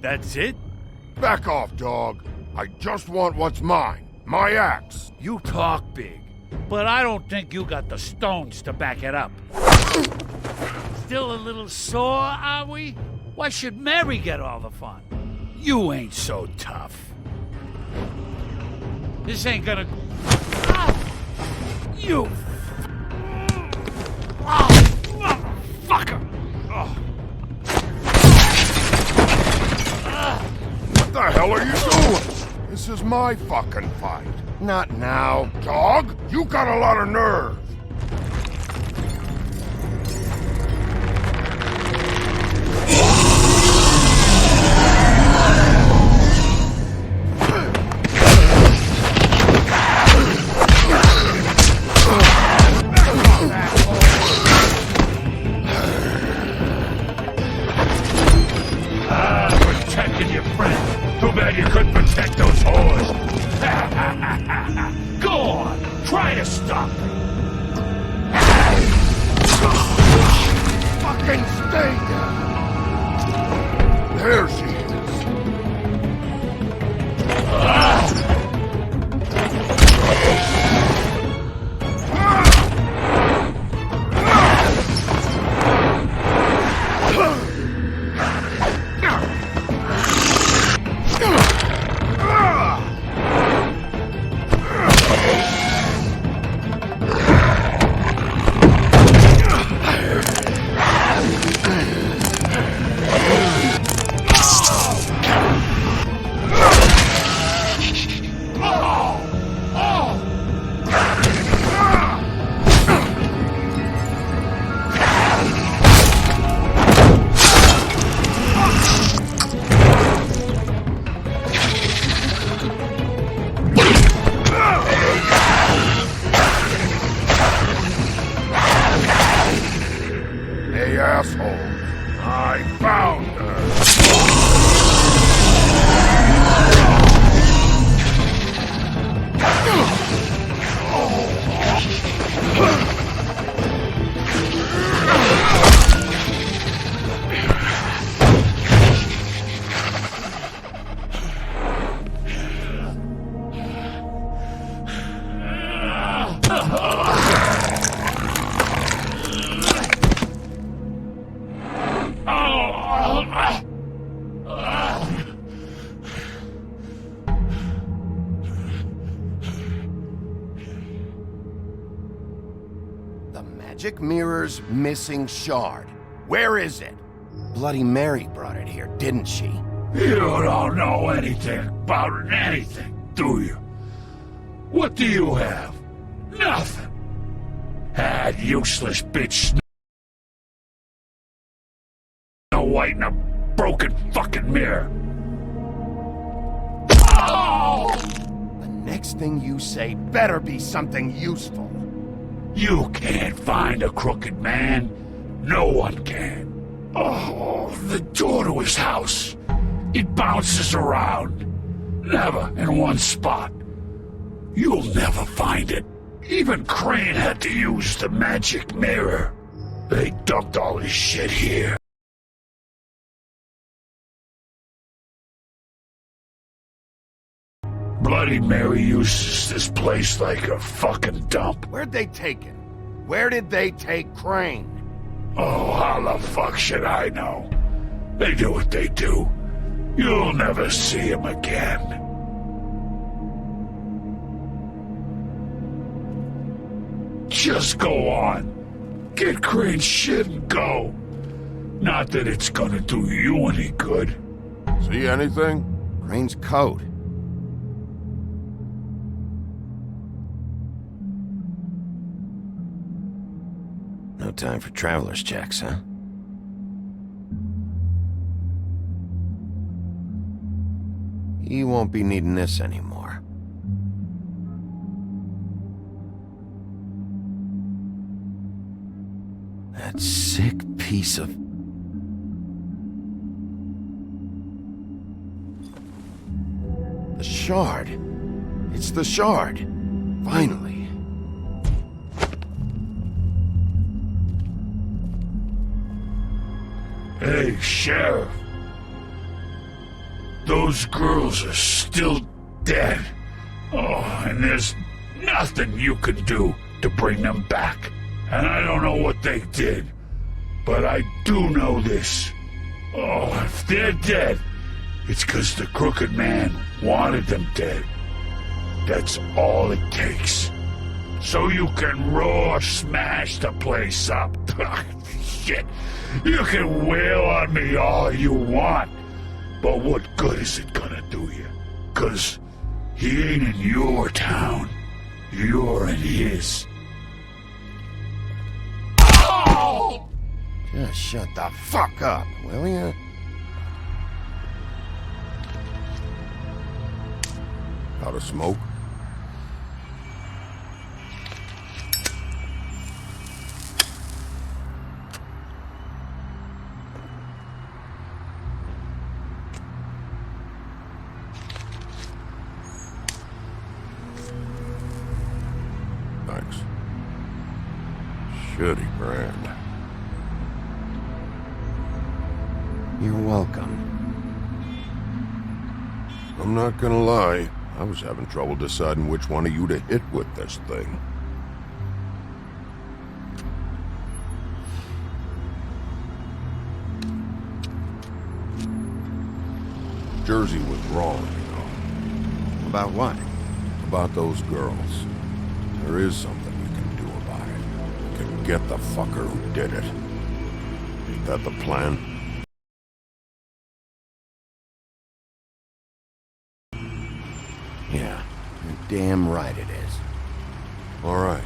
Speaker 16: That's it?
Speaker 14: Back off, dog. I just want what's mine. My axe.
Speaker 16: You talk big, but I don't think you got the stones to back it up. Still a little sore, are we? Why should Mary get all the fun? You ain't so tough. This ain't gonna... You... Motherfucker!
Speaker 14: What the hell are you doing? This is my fucking fight. Not now. Dog, you got a lot of nerve.
Speaker 16: Protected your friend. Too bad you couldn't protect those whores. Go on, try to stop me.
Speaker 14: Fucking stay there. There she is. Hey, assholes. I found the magic mirror's missing shard. Where is it? Bloody Mary brought it here, didn't she?
Speaker 16: You don't know anything about anything, do you? What do you have? Nothing. That useless bitch Snow White in a broken fucking mirror. Oh!
Speaker 14: The next thing you say better be something useful.
Speaker 16: You can't find a crooked man. No one can. Oh, the door to his house. It bounces around. Never in one spot. You'll never find it. Even Crane had to use the magic mirror. They dumped all his shit here. Bloody Mary uses this place like a fucking dump.
Speaker 14: Where'd they take him? Where did they take Crane?
Speaker 16: Oh, how the fuck should I know? They do what they do. You'll never see him again. Just go on. Get Crane's shit and go. Not that it's gonna do you any good.
Speaker 14: See anything?
Speaker 1: Crane's coat. No time for traveler's checks, huh? He won't be needing this anymore. That sick piece of... The shard. It's the shard. Finally.
Speaker 17: Hey, Sheriff. Those girls are still dead. Oh, and there's nothing you can do to bring them back. And I don't know what they did, but I do know this. Oh, if they're dead, it's 'cause the Crooked Man wanted them dead. That's all it takes. So you can raw smash the place up. Shit, you can wail on me all you want, but what good is it gonna do you? 'Cause he ain't in your town. You're in his. Oh!
Speaker 1: Just shut the fuck up, will ya? Out of smoke? Thanks. Shitty brand. You're welcome. I'm not gonna lie. I was having trouble deciding which one of you to hit with this thing. Jersey was wrong, you know. About what? About those girls. There is something you can do about it. You can get the fucker who did it. Ain't that the plan? Yeah, you're damn right it is. All right,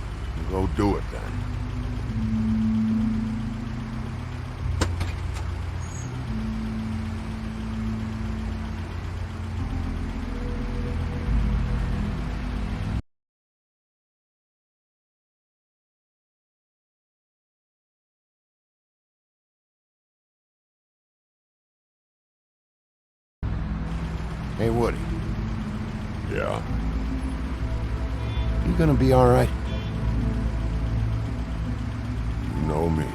Speaker 1: go do it then. Hey, Woody. Yeah? You gonna be all right? You know me.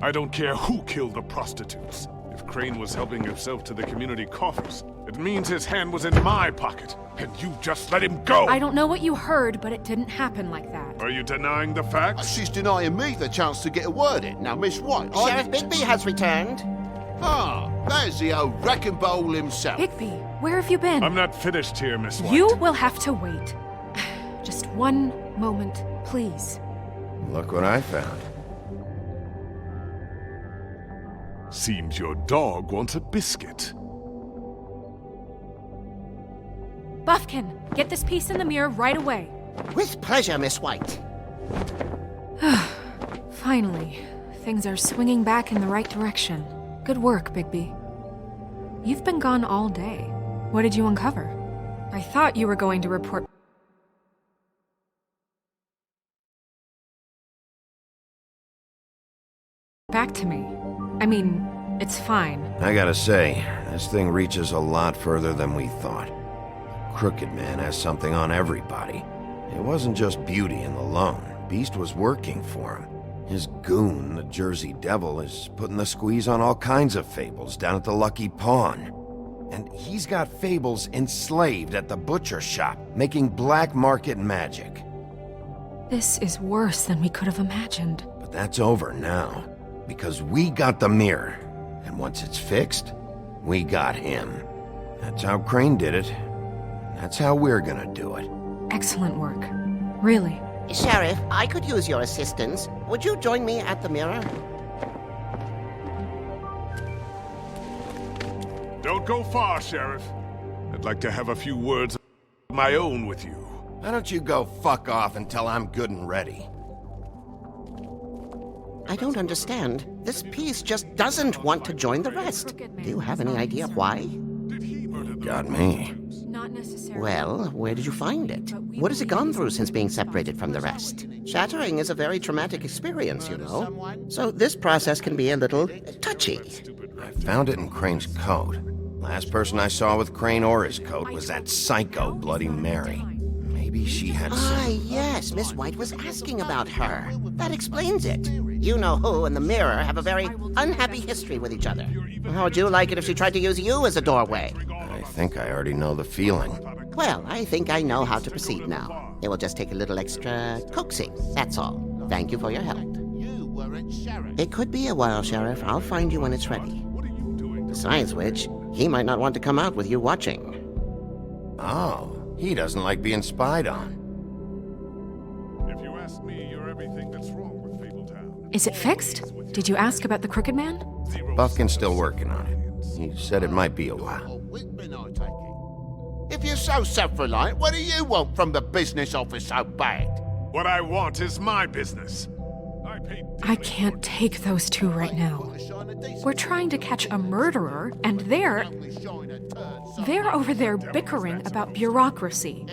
Speaker 14: I don't care who killed the prostitutes. If Crane was helping himself to the community coffers, it means his hand was in my pocket, and you just let him go!
Speaker 7: I don't know what you heard, but it didn't happen like that.
Speaker 14: Are you denying the facts?
Speaker 2: She's denying me the chance to get a word in. Now, Miss White,
Speaker 3: Sheriff Bigby has returned.
Speaker 2: Ah, there's the old wrecking bowl himself.
Speaker 7: Bigby, where have you been?
Speaker 14: I'm not finished here, Miss White.
Speaker 7: You will have to wait. Just one moment, please.
Speaker 1: Look what I found.
Speaker 14: Seems your dog wants a biscuit.
Speaker 7: Buffkin, get this piece in the mirror right away.
Speaker 3: With pleasure, Miss White.
Speaker 7: Finally, things are swinging back in the right direction. Good work, Bigby. You've been gone all day. What did you uncover? I thought you were going to report back to me. I mean, it's fine.
Speaker 1: I gotta say, this thing reaches a lot further than we thought. The Crooked Man has something on everybody. It wasn't just Beauty and the Lone. Beast was working for him. His goon, the Jersey Devil, is putting the squeeze on all kinds of fables down at the Lucky Pawn. And he's got fables enslaved at the butcher shop, making black market magic.
Speaker 7: This is worse than we could have imagined.
Speaker 1: But that's over now, because we got the mirror. And once it's fixed, we got him. That's how Crane did it. That's how we're gonna do it.
Speaker 7: Excellent work. Really.
Speaker 3: Sheriff, I could use your assistance. Would you join me at the mirror?
Speaker 14: Don't go far, Sheriff. I'd like to have a few words of my own with you.
Speaker 1: Why don't you go fuck off until I'm good and ready?
Speaker 3: I don't understand. This piece just doesn't want to join the rest. Do you have any idea why?
Speaker 1: Got me.
Speaker 7: Not necessarily.
Speaker 3: Well, where did you find it? What has it gone through since being separated from the rest? Shattering is a very traumatic experience, you know. So this process can be a little touchy.
Speaker 1: I found it in Crane's coat. Last person I saw with Crane or his coat was that psycho Bloody Mary. Maybe she had some...
Speaker 3: Yes, Miss White was asking about her. That explains it. You know who and the mirror have a very unhappy history with each other. How would you like it if she tried to use you as a doorway?
Speaker 1: I think I already know the feeling.
Speaker 3: Well, I think I know how to proceed now. It will just take a little extra coaxing, that's all. Thank you for your help. It could be a while, Sheriff. I'll find you when it's ready. Besides which, he might not want to come out with you watching.
Speaker 1: Oh, he doesn't like being spied on.
Speaker 14: If you ask me, you're everything that's wrong with Fabletown.
Speaker 7: Is it fixed? Did you ask about the Crooked Man?
Speaker 1: Buffkin's still working on it. He said it might be a while.
Speaker 2: If you're so self-reliant, what do you want from the business office so bad?
Speaker 14: What I want is my business.
Speaker 7: I can't take those two right now. We're trying to catch a murderer, and they're over there bickering about bureaucracy.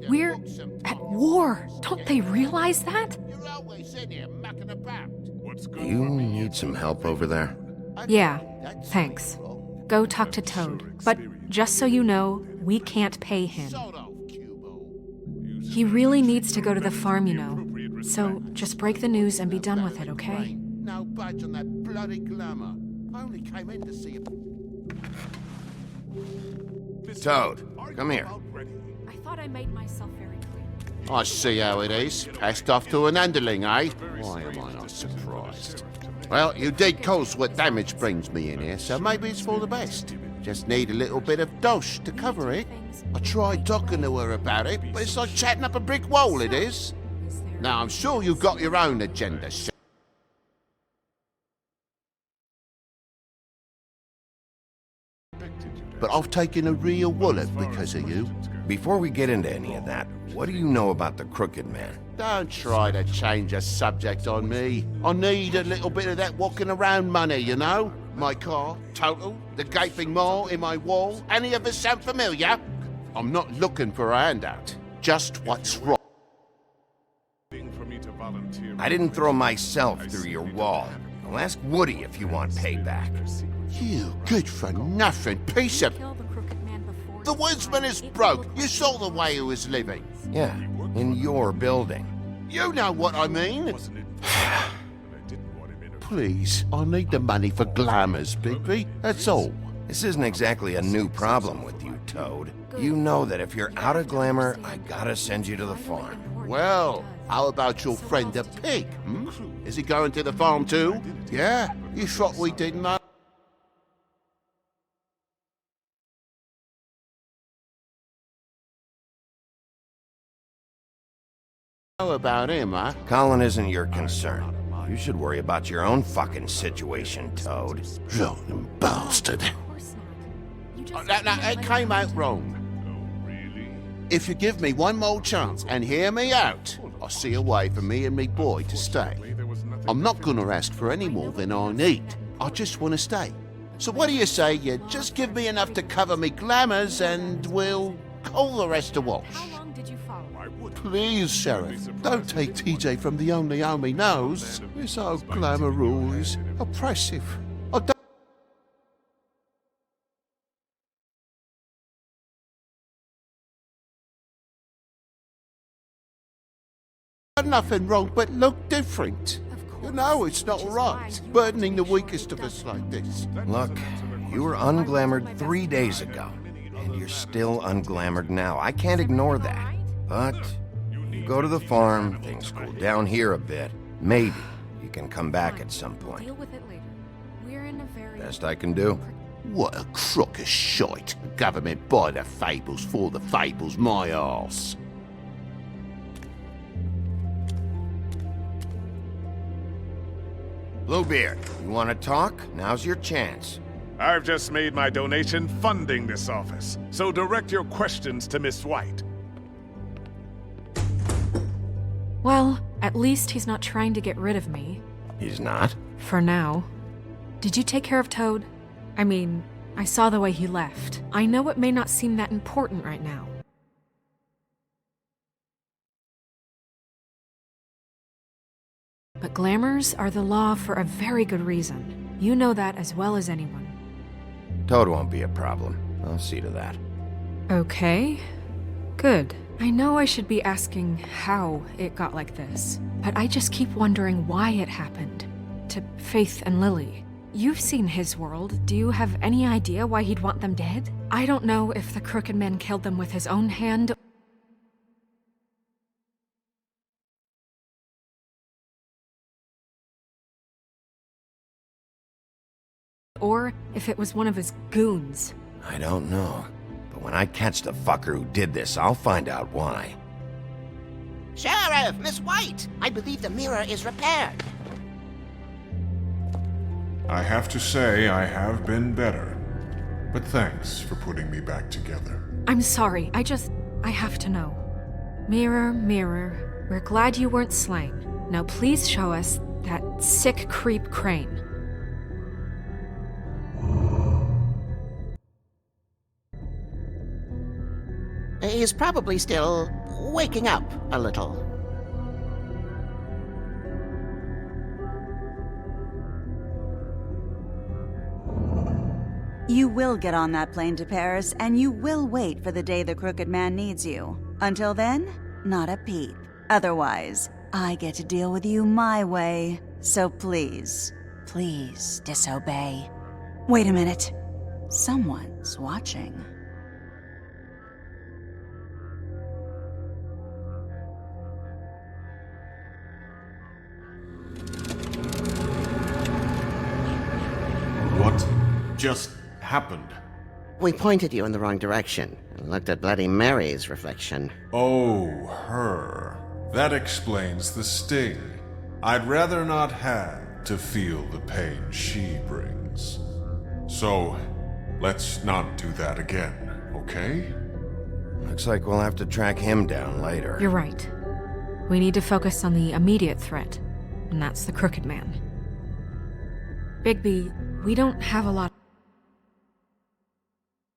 Speaker 7: We're at war. Don't they realize that?
Speaker 1: Do you need some help over there?
Speaker 7: Yeah, thanks. Go talk to Toad. But just so you know, we can't pay him. He really needs to go to the farm, you know. So just break the news and be done with it, okay?
Speaker 2: No budge on that bloody glamour. I only came in to see it.
Speaker 1: Toad, come here.
Speaker 7: I thought I made myself very clear.
Speaker 2: I see how it is. Passed off to an underling, eh? Why am I not surprised? Well, you did cause what damage brings me in here, so maybe it's for the best. Just need a little bit of dosh to cover it. I tried talking to her about it, but it's like chatting up a brick wall, it is. Now, I'm sure you've got your own agenda, but I've taken a real wallet because of you.
Speaker 1: Before we get into any of that, what do you know about the Crooked Man?
Speaker 2: Don't try to change a subject on me. I need a little bit of that walking around money, you know? My car, total, the gaping maw in my wall. Any of us sound familiar? I'm not looking for a handout. Just what's wrong.
Speaker 1: I didn't throw myself through your wall. I'll ask Woody if you want payback.
Speaker 2: You good-for-nothing piece of... The woodsman is broke. You saw the way he was living.
Speaker 1: Yeah, in your building.
Speaker 2: You know what I mean. Please, I need the money for glamours, Bigby. That's all.
Speaker 1: This isn't exactly a new problem with you, Toad. You know that if you're out of glamour, I gotta send you to the farm.
Speaker 2: Well, how about your friend the pig, hmm? Is he going to the farm too? Yeah? You thought we didn't know? About him, huh?
Speaker 1: Colin isn't your concern. You should worry about your own fucking situation, Toad.
Speaker 2: Rotten bastard. That came out wrong. If you give me one more chance and hear me out, I'll see a way for me and me boy to stay. I'm not gonna ask for any more than I need. I just want to stay. So what do you say you just give me enough to cover me glamours and we'll call the rest a wash? Please, Sheriff, don't take TJ from the only home he knows. This old glamour rule is oppressive. I don't... Nothing wrong, but look different. You know it's not right, burdening the weakest of us like this.
Speaker 1: Look, you were unglamoured 3 days ago, and you're still unglamoured now. I can't ignore that. But you go to the farm, things cool down here a bit. Maybe you can come back at some point. Best I can do.
Speaker 2: What a crock of shite. Government by the fables, for the fables, my arse.
Speaker 1: Bluebeard, you want to talk? Now's your chance.
Speaker 14: I've just made my donation funding this office, so direct your questions to Miss White.
Speaker 7: Well, at least he's not trying to get rid of me.
Speaker 1: He's not?
Speaker 7: For now. Did you take care of Toad? I mean, I saw the way he left. I know it may not seem that important right now. But glamours are the law for a very good reason. You know that as well as anyone.
Speaker 1: Toad won't be a problem. I'll see to that.
Speaker 7: Okay. Good. I know I should be asking how it got like this, but I just keep wondering why it happened. To Faith and Lily. You've seen his world. Do you have any idea why he'd want them dead? I don't know if the Crooked Man killed them with his own hand, or if it was one of his goons.
Speaker 1: I don't know. But when I catch the fucker who did this, I'll find out why.
Speaker 3: Sheriff, Miss White! I believe the mirror is repaired.
Speaker 14: I have to say I have been better. But thanks for putting me back together.
Speaker 7: I'm sorry, I have to know. Mirror, mirror, we're glad you weren't slain. Now please show us that sick creep Crane.
Speaker 3: He's probably still waking up a little.
Speaker 18: You will get on that plane to Paris, and you will wait for the day the Crooked Man needs you. Until then, not a peep. Otherwise, I get to deal with you my way. So please, please disobey. Wait a minute. Someone's watching.
Speaker 6: What just happened?
Speaker 3: We pointed you in the wrong direction and looked at Bloody Mary's reflection.
Speaker 14: Oh, her. That explains the sting. I'd rather not have to feel the pain she brings. So, let's not do that again, okay?
Speaker 1: Looks like we'll have to track him down later.
Speaker 7: You're right. We need to focus on the immediate threat, and that's the Crooked Man. Bigby, we don't have a lot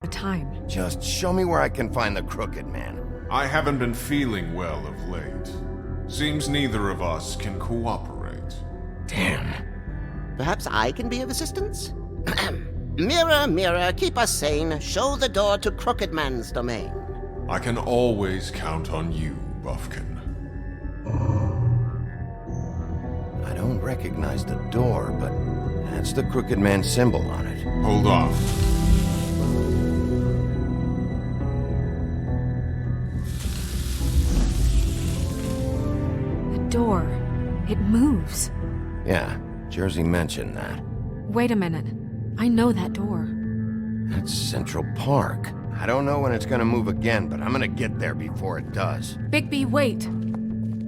Speaker 7: of time.
Speaker 1: Just show me where I can find the Crooked Man.
Speaker 14: I haven't been feeling well of late. Seems neither of us can cooperate.
Speaker 1: Damn.
Speaker 3: Perhaps I can be of assistance? Mirror, mirror, keep us sane. Show the door to Crooked Man's domain.
Speaker 14: I can always count on you, Buffkin.
Speaker 1: I don't recognize the door, but that's the Crooked Man symbol on it.
Speaker 14: Hold on.
Speaker 7: The door. It moves.
Speaker 1: Yeah, Jersey mentioned that.
Speaker 7: Wait a minute. I know that door.
Speaker 1: That's Central Park. I don't know when it's gonna move again, but I'm gonna get there before it does.
Speaker 7: Bigby, wait!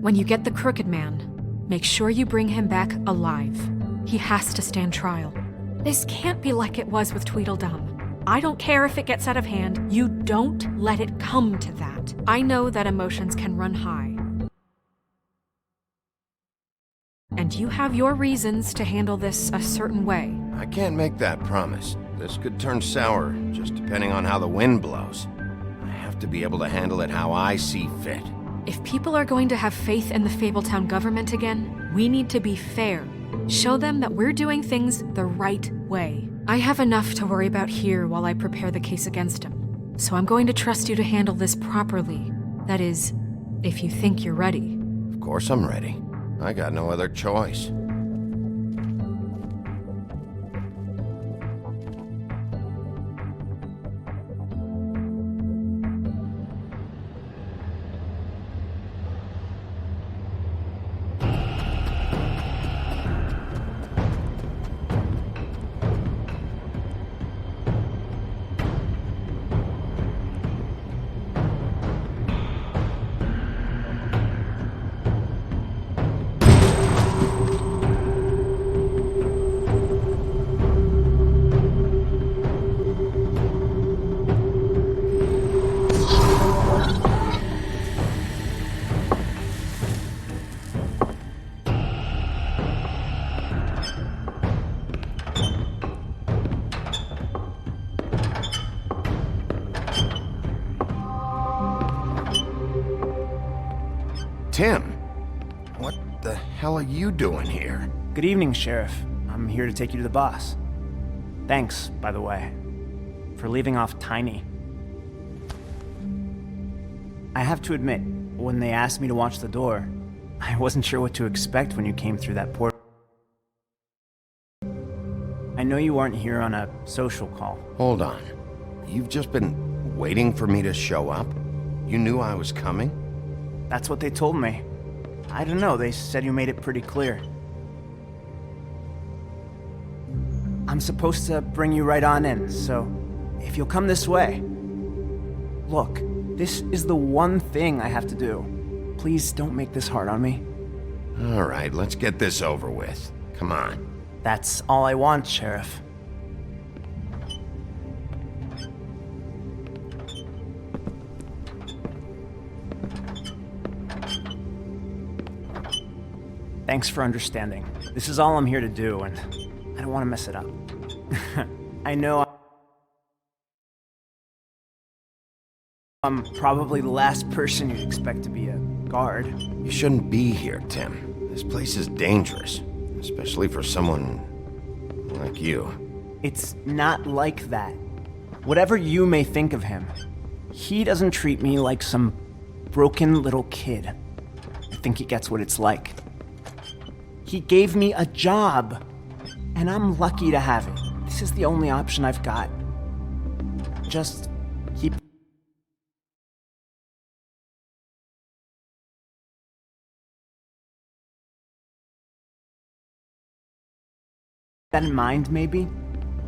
Speaker 7: When you get the Crooked Man, make sure you bring him back alive. He has to stand trial. This can't be like it was with Tweedledum. I don't care if it gets out of hand. You don't let it come to that. I know that emotions can run high. And you have your reasons to handle this a certain way.
Speaker 1: I can't make that promise. This could turn sour, just depending on how the wind blows. I have to be able to handle it how I see fit.
Speaker 7: If people are going to have faith in the Fabletown government again, we need to be fair. Show them that we're doing things the right way. I have enough to worry about here while I prepare the case against him. So I'm going to trust you to handle this properly. That is, if you think you're ready.
Speaker 1: Of course I'm ready. I got no other choice. Tim, what the hell are you doing here?
Speaker 19: Good evening, Sheriff. I'm here to take you to the boss. Thanks, by the way, for leaving off Tiny. I have to admit, when they asked me to watch the door, I wasn't sure what to expect when you came through that portal. I know you weren't here on a social call.
Speaker 1: Hold on. You've just been waiting for me to show up? You knew I was coming?
Speaker 19: That's what they told me. I don't know, they said you made it pretty clear. I'm supposed to bring you right on in, so if you'll come this way. Look, this is the one thing I have to do. Please don't make this hard on me.
Speaker 1: All right, let's get this over with. Come on.
Speaker 19: That's all I want, Sheriff. Thanks for understanding. This is all I'm here to do, and I don't want to mess it up. I know I'm probably the last person you'd expect to be a guard.
Speaker 1: You shouldn't be here, Tim. This place is dangerous, especially for someone like you.
Speaker 19: It's not like that. Whatever you may think of him, he doesn't treat me like some broken little kid. I think he gets what it's like. He gave me a job, and I'm lucky to have it. This is the only option I've got. Just keep that in mind, maybe?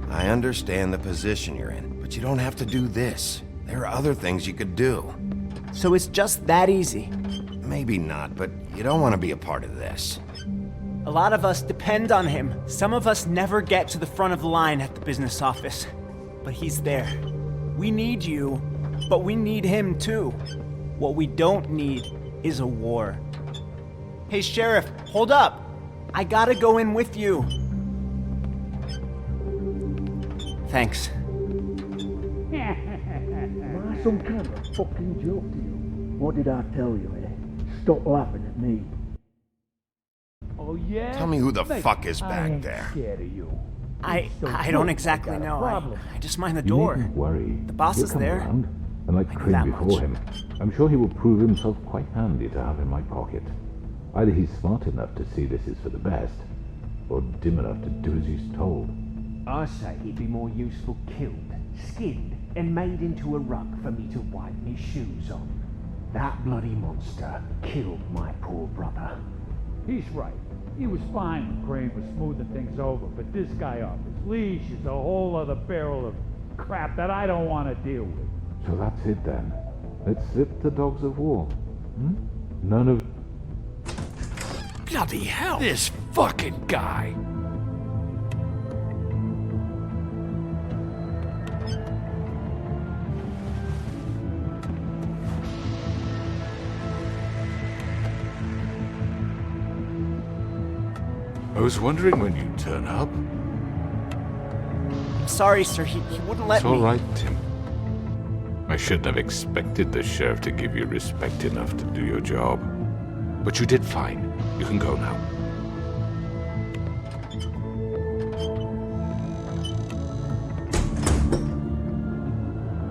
Speaker 1: I understand the position you're in, but you don't have to do this. There are other things you could do.
Speaker 19: So it's just that easy?
Speaker 1: Maybe not, but you don't want to be a part of this.
Speaker 19: A lot of us depend on him. Some of us never get to the front of the line at the business office. But he's there. We need you, but we need him too. What we don't need is a war. Hey, Sheriff, hold up! I gotta go in with you. Thanks.
Speaker 17: Am I some kind of fucking joke to you? What did I tell you, eh? Stop laughing at me. Oh yeah?
Speaker 1: Tell me who the fuck is back there.
Speaker 17: Scared of you.
Speaker 19: I don't exactly know. I just mind the door.
Speaker 20: You needn't worry.
Speaker 19: The boss
Speaker 20: He'll
Speaker 19: is
Speaker 20: come
Speaker 19: there.
Speaker 20: around, and like Crane before him, I'm sure he will prove himself quite handy to have in my pocket. Either he's smart enough to see this is for the best, or dim enough to do as he's told.
Speaker 12: I say he'd be more useful killed, skinned, and made into a rug for me to wipe my shoes on. That bloody monster killed my poor brother.
Speaker 16: He's right. He was fine when Crane was smoothing things over, but this guy off his leash is a whole other barrel of crap that I don't want to deal with.
Speaker 20: So that's it then. Let's zip the dogs of war. None of...
Speaker 17: Bloody hell! This fucking guy! I was wondering when you'd turn up.
Speaker 19: I'm sorry, sir. He wouldn't let
Speaker 17: It's
Speaker 19: me.
Speaker 17: all right, Tim. I shouldn't have expected the sheriff to give you respect enough to do your job. But you did fine. You can go now.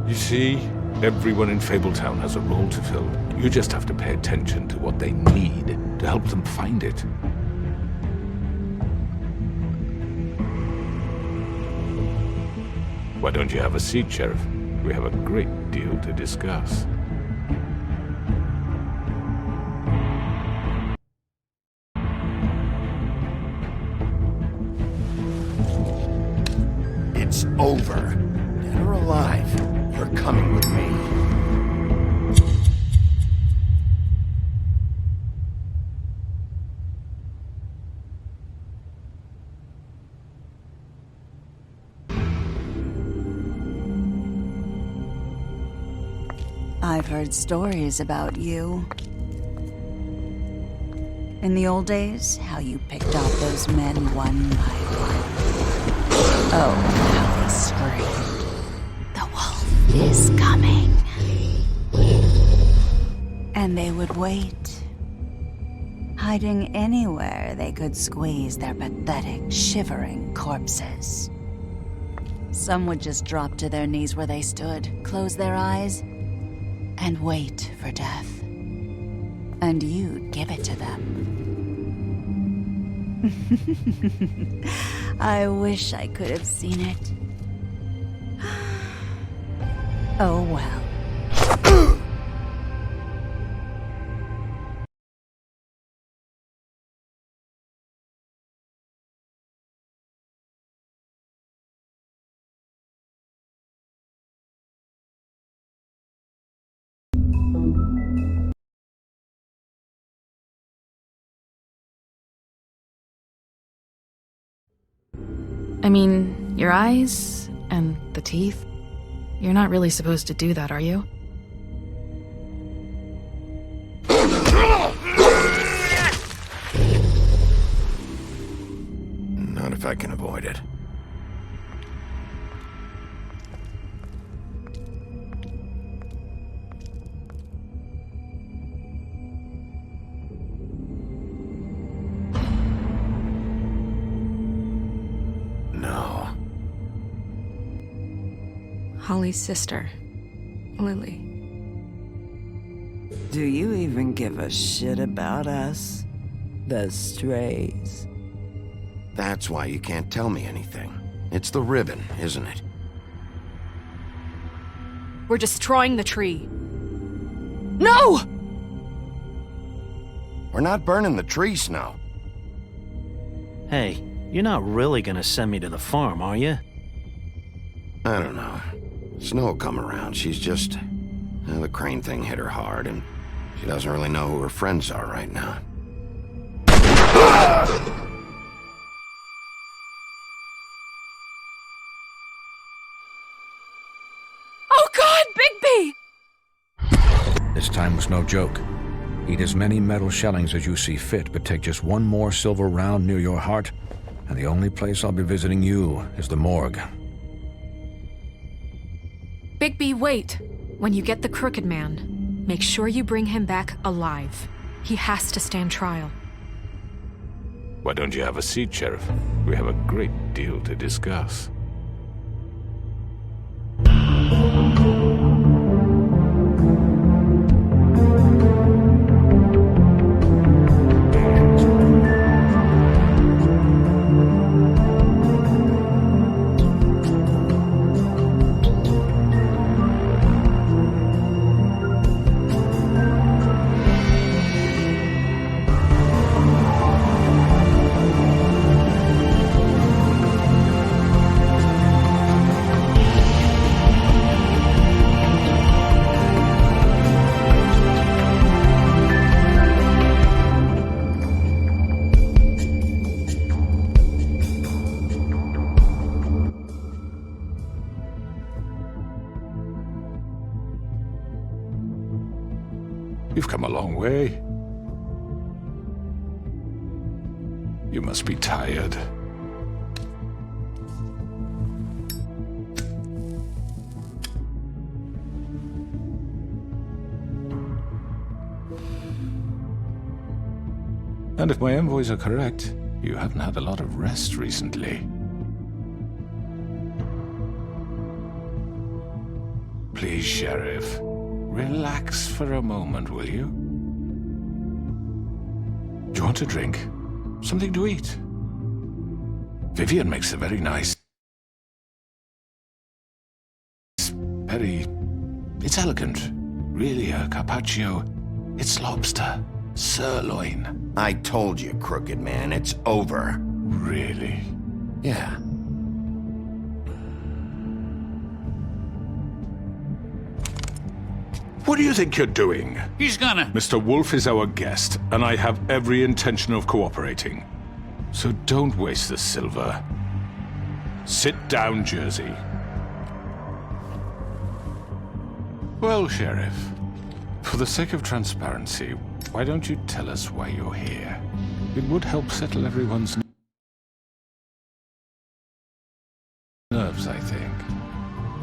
Speaker 17: You see, everyone in Fabletown has a role to fill. You just have to pay attention to what they need to help them find it. Why don't you have a seat, Sheriff? We have a great deal to discuss.
Speaker 1: It's over. Dead or alive, you're coming with me.
Speaker 18: I've heard stories about you. In the old days, how you picked off those men one by one. Oh, how they screamed. The wolf is coming. And they would wait hiding anywhere they could squeeze their pathetic, shivering corpses. Some would just drop to their knees where they stood, close their eyes, and wait for death. And you'd give it to them. I wish I could have seen it. Oh well.
Speaker 10: I mean, your eyes and the teeth. You're not really supposed to do that, are you?
Speaker 1: Not if I can avoid it. No.
Speaker 7: Holly's sister, Lily.
Speaker 21: Do you even give a shit about us? The strays.
Speaker 1: That's why you can't tell me anything. It's the ribbon, isn't it?
Speaker 7: We're destroying the tree. No!
Speaker 1: We're not burning the tree, Snow.
Speaker 4: Hey, you're not really gonna send me to the farm, are you?
Speaker 1: I don't know. Snow will come around. She's just... the crane thing hit her hard, and she doesn't really know who her friends are right now.
Speaker 7: Oh God, Bigby!
Speaker 9: This time was no joke. Eat as many metal shellings as you see fit, but take just one more silver round near your heart, and the only place I'll be visiting you is the morgue.
Speaker 7: Bigby, wait. When you get the Crooked Man, make sure you bring him back alive. He has to stand trial.
Speaker 17: Why don't you have a seat, Sheriff? We have a great deal to discuss. You've come a long way. You must be tired. And if my envoys are correct, you haven't had a lot of rest recently. Please, Sheriff. Relax for a moment, will you? Do you want a drink? Something to eat? Vivian makes a very nice... It's elegant. Really, a carpaccio. It's lobster. Sirloin.
Speaker 1: I told you, Crooked Man, it's over.
Speaker 17: Really?
Speaker 1: Yeah.
Speaker 17: What do you think you're doing?
Speaker 16: He's gonna...
Speaker 17: Mr. Wolf is our guest, and I have every intention of cooperating. So don't waste the silver. Sit down, Jersey. Well, Sheriff, for the sake of transparency, why don't you tell us why you're here? It would help settle everyone's nerves, I think.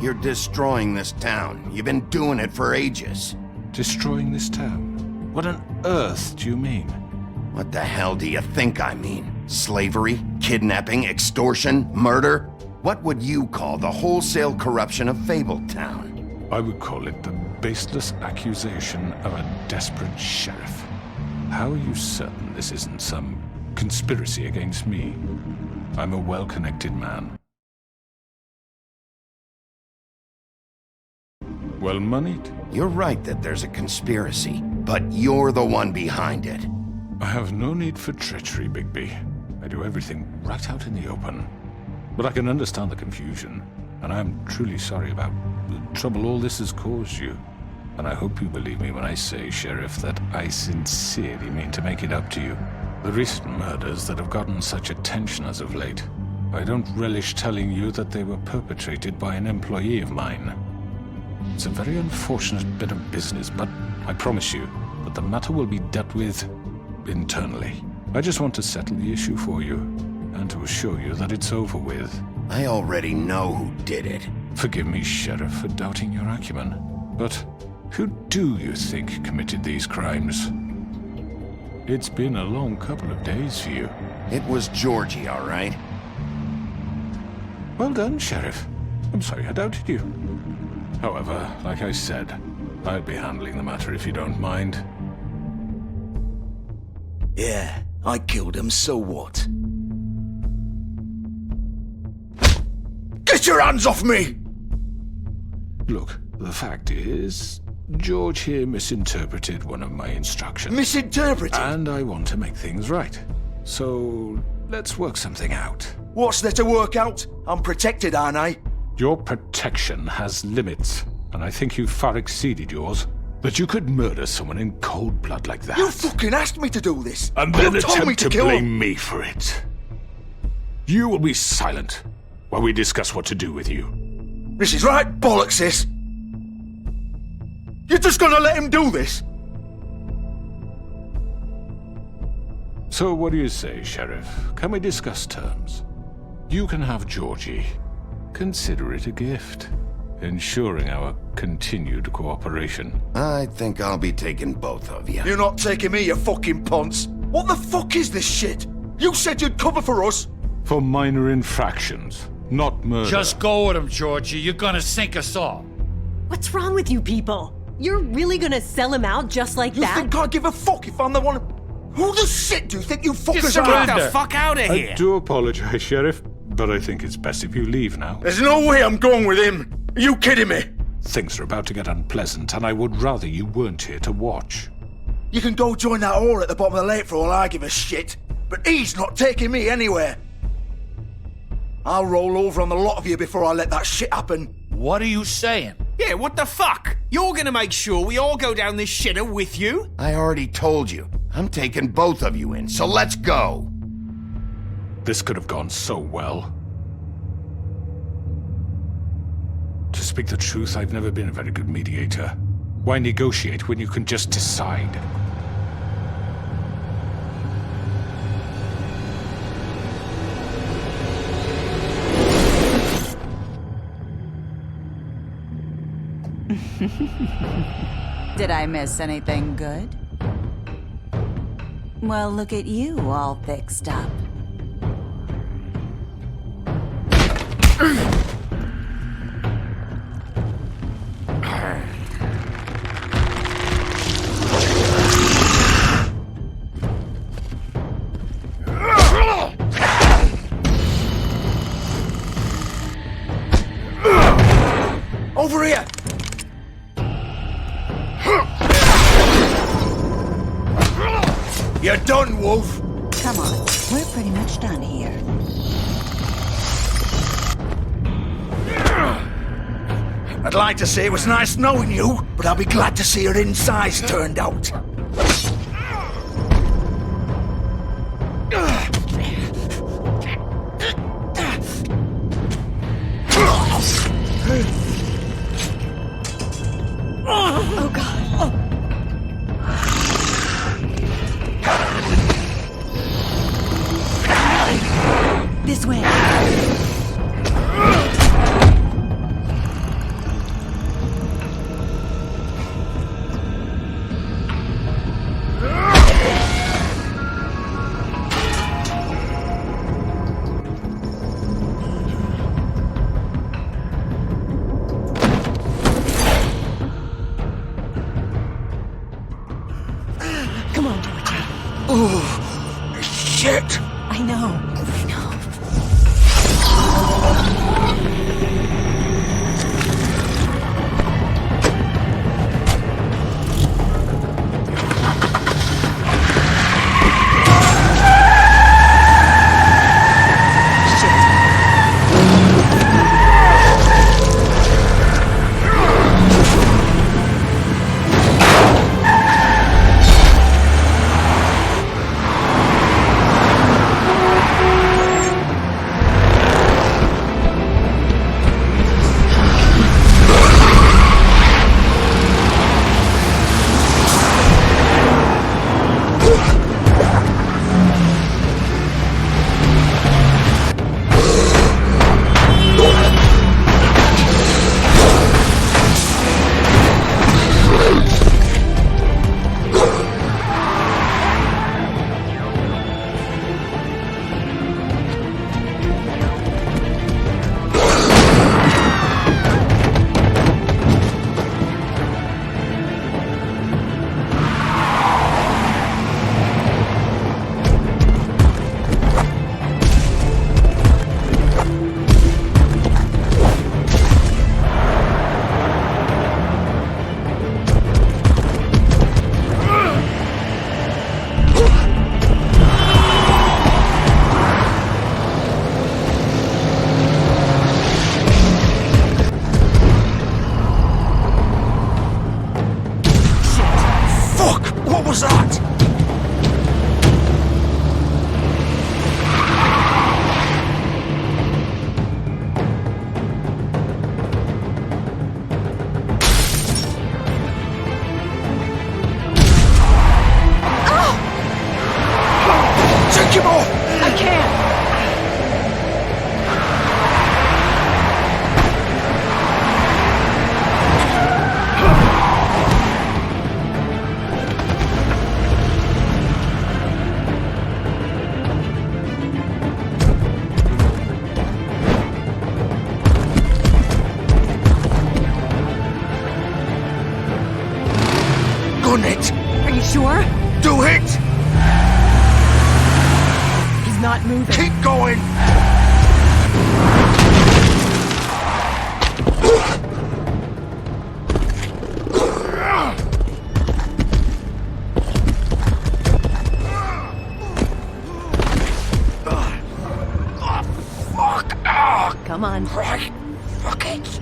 Speaker 1: You're destroying this town. You've been doing it for ages.
Speaker 17: Destroying this town? What on earth do you mean?
Speaker 1: What the hell do you think I mean? Slavery? Kidnapping? Extortion? Murder? What would you call the wholesale corruption of Fabletown?
Speaker 17: I would call it the baseless accusation of a desperate sheriff. How are you certain this isn't some conspiracy against me? I'm a well-connected man. Well-moneyed?
Speaker 1: You're right that there's a conspiracy, but you're the one behind it.
Speaker 17: I have no need for treachery, Bigby. I do everything right out in the open. But I can understand the confusion, and I am truly sorry about the trouble all this has caused you. And I hope you believe me when I say, Sheriff, that I sincerely mean to make it up to you. The recent murders that have gotten such attention as of late, I don't relish telling you that they were perpetrated by an employee of mine. It's a very unfortunate bit of business, but I promise you that the matter will be dealt with internally. I just want to settle the issue for you, and to assure you that it's over with.
Speaker 1: I already know who did it.
Speaker 17: Forgive me, Sheriff, for doubting your acumen, but who do you think committed these crimes? It's been a long couple of days for you.
Speaker 1: It was Georgie, all right?
Speaker 17: Well done, Sheriff. I'm sorry I doubted you. However, like I said, I'll be handling the matter if you don't mind.
Speaker 8: Yeah, I killed him, so what? Get your hands off me!
Speaker 17: Look, the fact is, George here misinterpreted one of my instructions.
Speaker 8: Misinterpreted?
Speaker 17: And I want to make things right. So, let's work something out.
Speaker 8: What's there to work out? I'm protected, aren't I?
Speaker 17: Your protection has limits, and I think you've far exceeded yours. That you could murder someone in cold blood like that.
Speaker 8: You fucking asked me to do this!
Speaker 17: And then
Speaker 8: you told me
Speaker 17: attempt to
Speaker 8: kill
Speaker 17: blame me for it. You will be silent while we discuss what to do with you.
Speaker 8: This is right bollocks, this! You're just gonna let him do this?
Speaker 17: So what do you say, Sheriff? Can we discuss terms? You can have Georgie. Consider it a gift, ensuring our continued cooperation.
Speaker 1: I think I'll be taking both of you.
Speaker 8: You're not taking me, you fucking ponce! What the fuck is this shit? You said you'd cover for us!
Speaker 17: For minor infractions, not murder.
Speaker 16: Just go with him, Georgie. You're gonna sink us all.
Speaker 22: What's wrong with you people? You're really gonna sell him out just like that?
Speaker 8: You think I give a fuck if I'm the one... Who the shit do you think you fuckers
Speaker 6: are?
Speaker 8: Get
Speaker 6: the fuck out of here!
Speaker 17: I do apologize, Sheriff, but I think it's best if you leave now.
Speaker 8: There's no way I'm going with him! Are you kidding me?
Speaker 17: Things are about to get unpleasant, and I would rather you weren't here to watch.
Speaker 8: You can go join that whore at the bottom of the lake for all I give a shit, but he's not taking me anywhere. I'll roll over on the lot of you before I let that shit happen.
Speaker 16: What are you saying?
Speaker 6: Yeah, what the fuck? You're gonna make sure we all go down this shitter with you?
Speaker 1: I already told you. I'm taking both of you in, so let's go.
Speaker 17: This could have gone so well. To speak the truth, I've never been a very good mediator. Why negotiate when you can just decide?
Speaker 18: Did I miss anything good? Well, look at you, all fixed up.
Speaker 8: Over here! You're done, Wolf!
Speaker 18: Come on, we're pretty much done here.
Speaker 8: I'd like to say it was nice knowing you, but I'll be glad to see your insides turned out.
Speaker 22: Oh, God. Oh. This way.
Speaker 8: Shit!
Speaker 22: I know.
Speaker 8: What was that? Take him off!
Speaker 22: I can't!
Speaker 8: Gun it!
Speaker 22: Are you sure?
Speaker 8: Do it!
Speaker 22: He's not moving.
Speaker 8: Keep going!
Speaker 22: Come on.
Speaker 8: Right. Fuck it.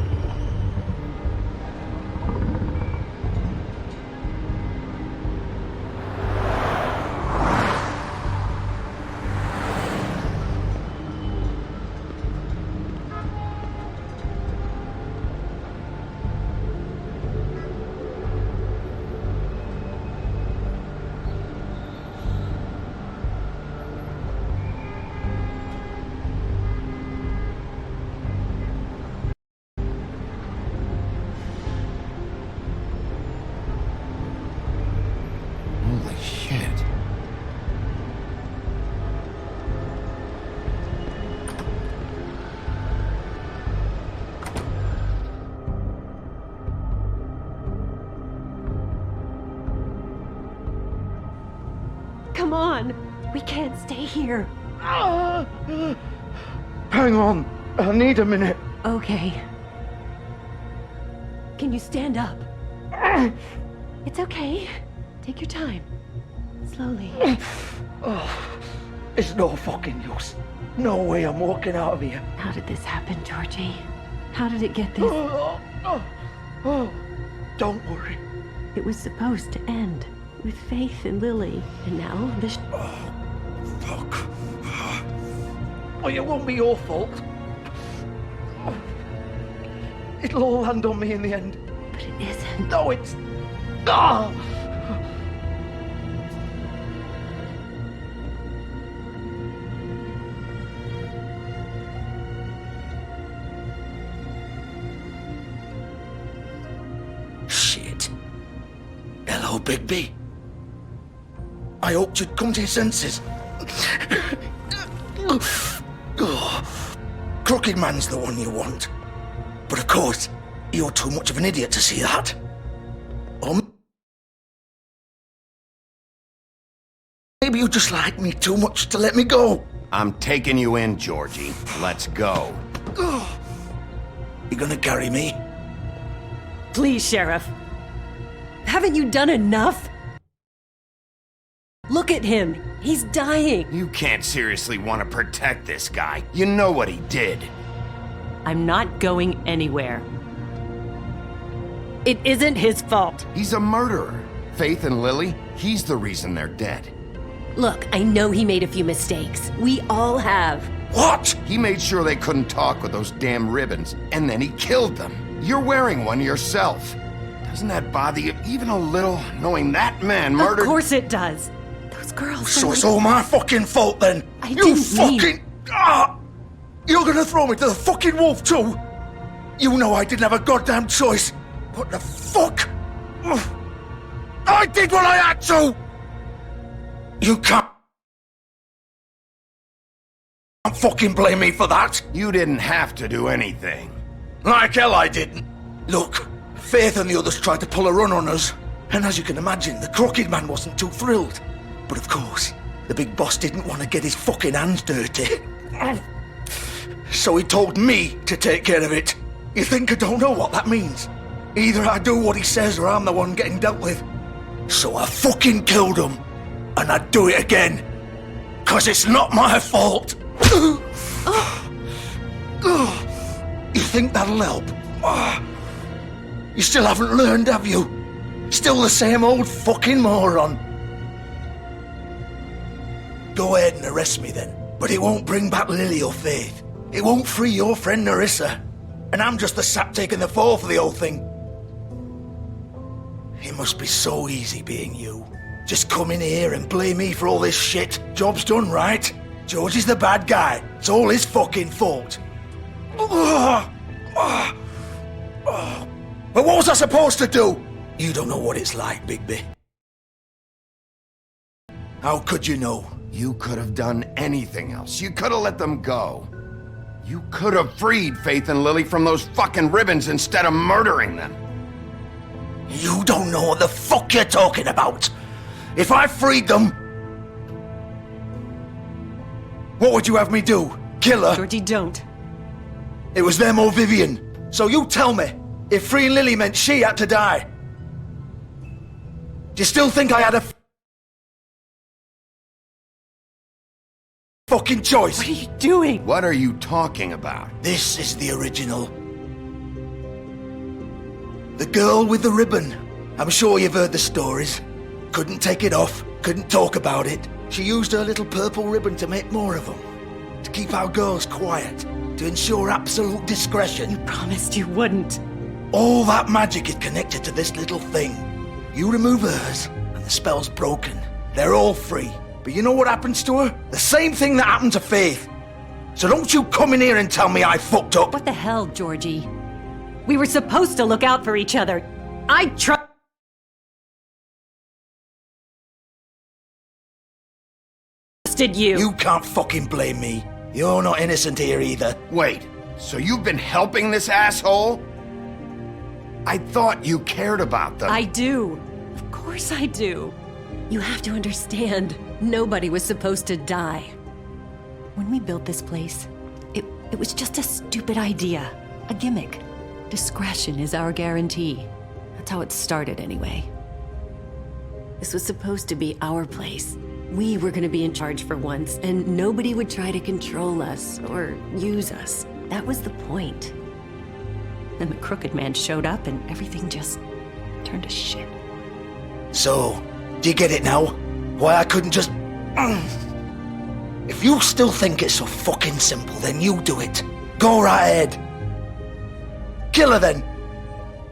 Speaker 1: Holy shit.
Speaker 22: Come on. We can't stay here.
Speaker 8: Hang on. I need a minute.
Speaker 22: Okay. Can you stand up? It's okay. Take your time. Slowly.
Speaker 8: It's no fucking use. No way I'm walking out of here.
Speaker 22: How did this happen, Georgie? How did it get this?
Speaker 8: Don't worry.
Speaker 22: It was supposed to end with Faith and Lily, and now this.
Speaker 8: Fuck. Oh, it won't be your fault. It'll all land on me in the end.
Speaker 22: But it isn't.
Speaker 8: No, it's. Ah! Shit. Hello, Bigby. I hoped you'd come to your senses. Crooked Man's the one you want. But of course, you're too much of an idiot to see that. Or maybe You just like me too much to let me go.
Speaker 1: I'm taking you in, Georgie. Let's go.
Speaker 8: You gonna carry me?
Speaker 22: Please, Sheriff. Haven't you done enough? Look at him. He's dying.
Speaker 1: You can't seriously want to protect this guy. You know what he did.
Speaker 22: I'm not going anywhere. It isn't his fault.
Speaker 1: He's a murderer. Faith and Lily, he's the reason they're dead.
Speaker 22: Look, I know he made a few mistakes. We all have.
Speaker 1: What? He made sure they couldn't talk with those damn ribbons, and then he killed them. You're wearing one yourself. Doesn't that bother you even a little, knowing that man murdered—
Speaker 22: Of course it does. Those girls—
Speaker 8: So it's all my fucking fault then?
Speaker 22: I
Speaker 8: You
Speaker 22: didn't
Speaker 8: fucking—
Speaker 22: mean—
Speaker 8: You're gonna throw me to the fucking wolf too? You know I didn't have a goddamn choice. What the fuck? I did what I had to! You can't fucking blame me for that.
Speaker 1: You didn't have to do anything.
Speaker 8: Like hell I didn't. Look, Faith and the others tried to pull a run on us. And as you can imagine, the Crooked Man wasn't too thrilled. But of course, the big boss didn't want to get his fucking hands dirty. So he told me to take care of it. You think I don't know what that means? Either I do what he says or I'm the one getting dealt with. So I fucking killed him. And I'd do it again. 'Cause it's not my fault. You think that'll help? You still haven't learned, have you? Still the same old fucking moron. Go ahead and arrest me then. But it won't bring back Lily or Faith. It won't free your friend Nerissa. And I'm just the sap taking the fall for the whole thing. It must be so easy being you. Just come in here and blame me for all this shit. Job's done, right? George is the bad guy. It's all his fucking fault. But what was I supposed to do? You don't know what it's like, Bigby. How could you know?
Speaker 1: You could have done anything else. You could have let them go. You could have freed Faith and Lily from those fucking ribbons instead of murdering them.
Speaker 8: You don't know what the fuck you're talking about. If I freed them, what would you have me do? Kill her?
Speaker 22: Georgie, don't.
Speaker 8: It was them or Vivian. So you tell me, if freeing Lily meant she had to die, do you still think I had a fucking choice?
Speaker 22: What are you doing?
Speaker 1: What are you talking about?
Speaker 8: This is the original. The girl with the ribbon. I'm sure you've heard the stories. Couldn't take it off, couldn't talk about it. She used her little purple ribbon to make more of them. To keep our girls quiet. To ensure absolute discretion.
Speaker 22: You promised you wouldn't.
Speaker 8: All that magic is connected to this little thing. You remove hers, and the spell's broken. They're all free. But you know what happens to her? The same thing that happened to Faith. So don't you come in here and tell me I fucked up.
Speaker 22: What the hell, Georgie? We were supposed to look out for each other. I trusted you.
Speaker 8: You can't fucking blame me. You're not innocent here either.
Speaker 1: Wait, so you've been helping this asshole? I thought you cared about them.
Speaker 22: I do. Of course I do. You have to understand, nobody was supposed to die. When we built this place, it was just a stupid idea. A gimmick. Discretion is our guarantee. That's how it started anyway. This was supposed to be our place. We were gonna be in charge for once, and nobody would try to control us or use us. That was the point. Then the Crooked Man showed up and everything just turned to shit.
Speaker 8: So, do you get it now? Why I couldn't just... If you still think it's so fucking simple, then you do it. Go right ahead. Kill her then.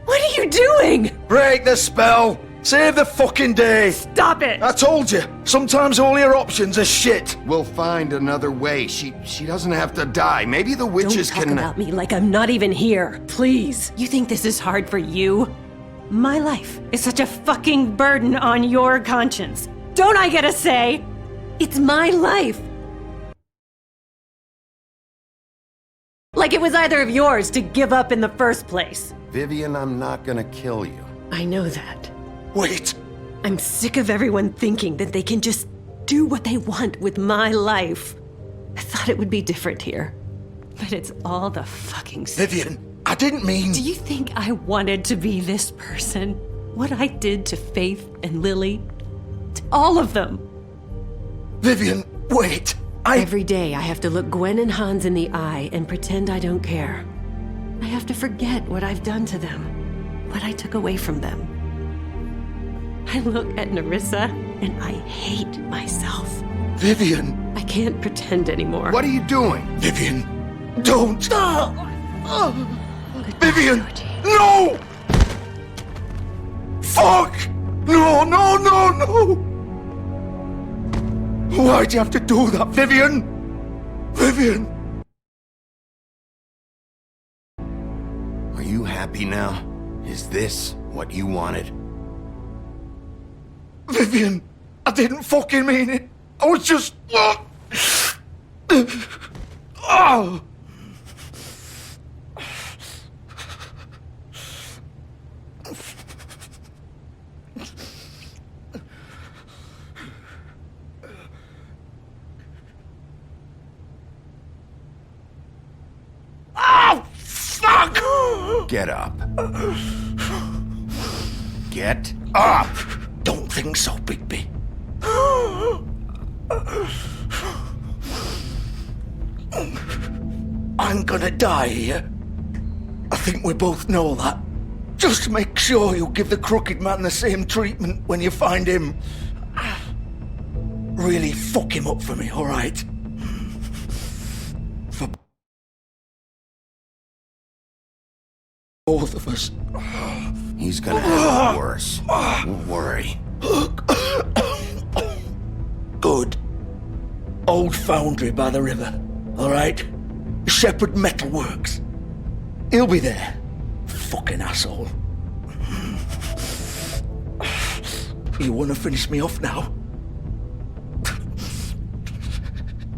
Speaker 22: What are you doing?
Speaker 8: Break the spell. Save the fucking day.
Speaker 22: Stop it.
Speaker 8: I told you. Sometimes all your options are shit.
Speaker 1: We'll find another way. She doesn't have to die. Maybe the witches
Speaker 22: Don't talk about me like I'm not even here. Please. You think this is hard for you? My life is such a fucking burden on your conscience. Don't I get a say? It's my life. Like it was either of yours to give up in the first place.
Speaker 1: Vivian, I'm not gonna kill you.
Speaker 22: I know that.
Speaker 8: Wait.
Speaker 22: I'm sick of everyone thinking that they can just do what they want with my life. I thought it would be different here. But it's all the fucking same.
Speaker 8: Vivian, I didn't mean...
Speaker 22: Do you think I wanted to be this person? What I did to Faith and Lily? To all of them?
Speaker 8: Vivian, wait.
Speaker 22: Every day I have to look Gwen and Hans in the eye and pretend I don't care. I have to forget what I've done to them, what I took away from them. I look at Nerissa and I hate myself.
Speaker 8: Vivian!
Speaker 22: I can't pretend anymore.
Speaker 1: What are you doing?
Speaker 8: Vivian, don't! Vivian! No! Fuck! No, no, no, no! Why'd you have to do that, Vivian? Vivian!
Speaker 1: Are you happy now? Is this what you wanted?
Speaker 8: Vivian, I didn't fucking mean it. I was just... Oh! Oh, fuck!
Speaker 1: Get up. Get up!
Speaker 8: Don't think so, Bigby. I'm gonna die here. I think we both know that. Just make sure you give the crooked man the same treatment when you find him. Really fuck him up for me, alright? For both of us.
Speaker 1: He's gonna have it worse. Don't worry.
Speaker 8: Good. Old foundry by the river, alright? Shepherd Metalworks. He'll be there. Fucking asshole. You wanna finish me off now?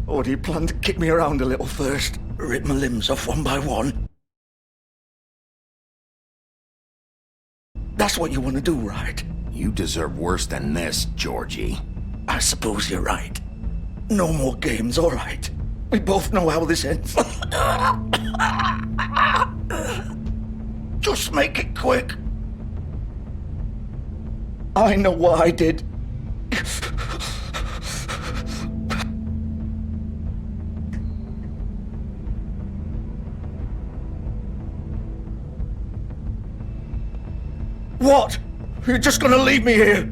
Speaker 8: Or do you plan to kick me around a little first? Rip my limbs off one by one? That's what you want to do, right?
Speaker 1: You deserve worse than this, Georgie.
Speaker 8: I suppose you're right. No more games, all right. We both know how this ends. Just make it quick. I know what I did. What? You're just gonna leave me here?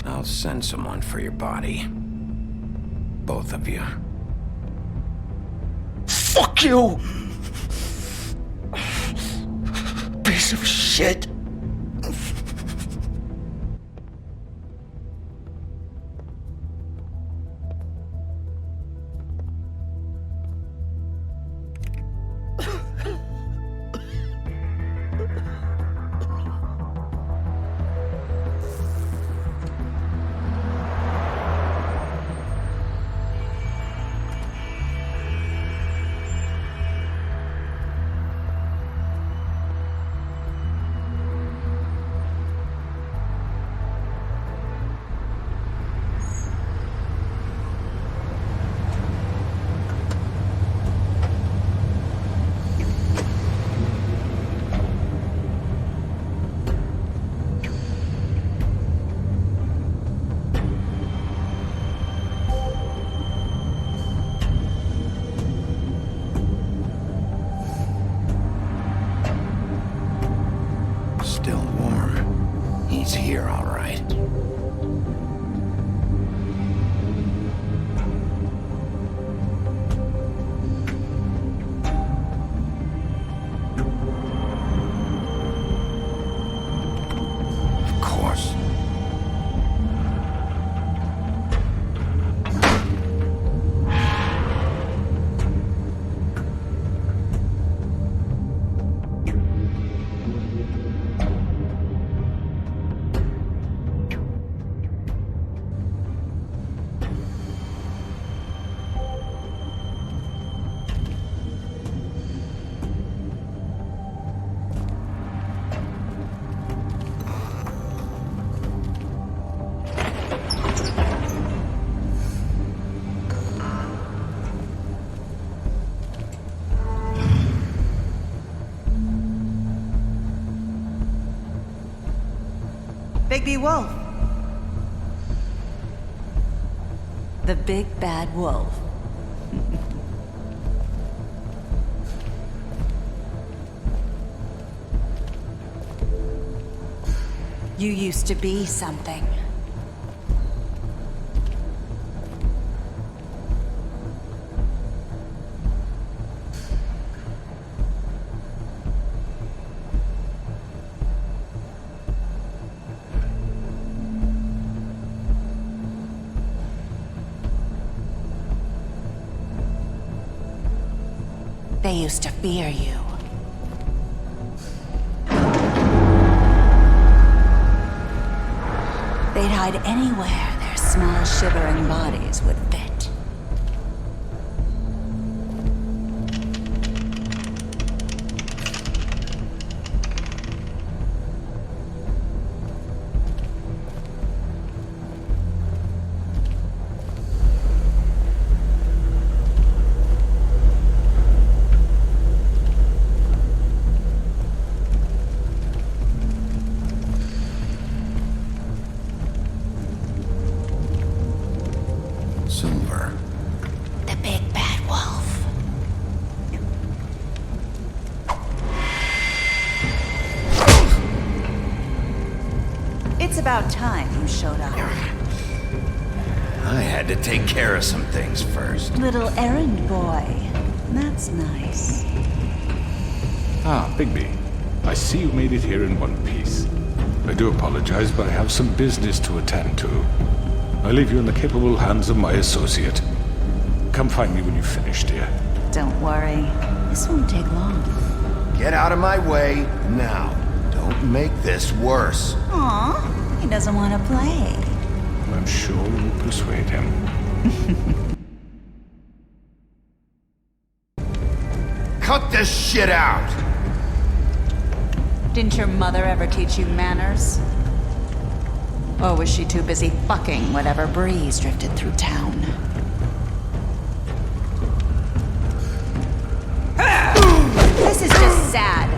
Speaker 1: I'll send someone for your body. Both of you.
Speaker 8: Fuck you! Piece of shit.
Speaker 18: Bigby Wolf. The big bad wolf. You used to be something. They used to fear you. They'd hide anywhere their small, shivering bodies would fit.
Speaker 1: Silver.
Speaker 18: The big bad wolf. It's about time you showed up.
Speaker 1: I had to take care of some things first.
Speaker 18: Little errand boy. That's nice.
Speaker 20: Ah, Bigby. I see you made it here in one piece. I do apologize, but I have some business to attend to. I leave you in the capable hands of my associate. Come find me when you've finished, dear.
Speaker 18: Don't worry. This won't take long.
Speaker 1: Get out of my way now. Don't make this worse.
Speaker 18: Aw, he doesn't want to play.
Speaker 20: I'm sure you'll persuade him.
Speaker 1: Cut this shit out!
Speaker 18: Didn't your mother ever teach you manners? Or was she too busy fucking whatever breeze drifted through town? This is just sad.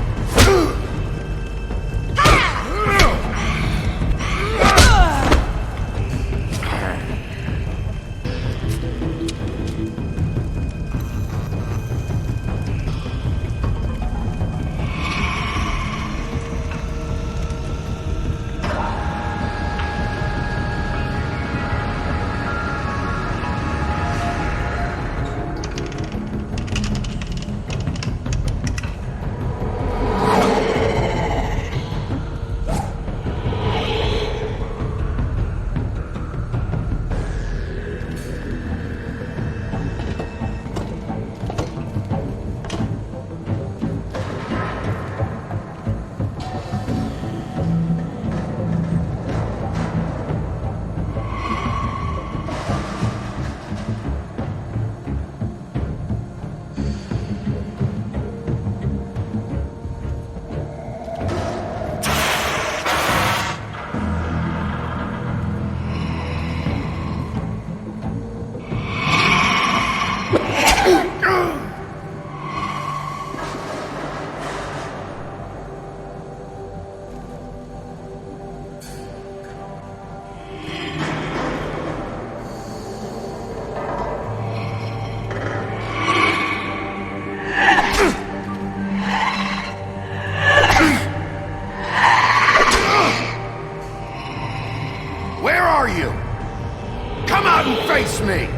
Speaker 1: Face me!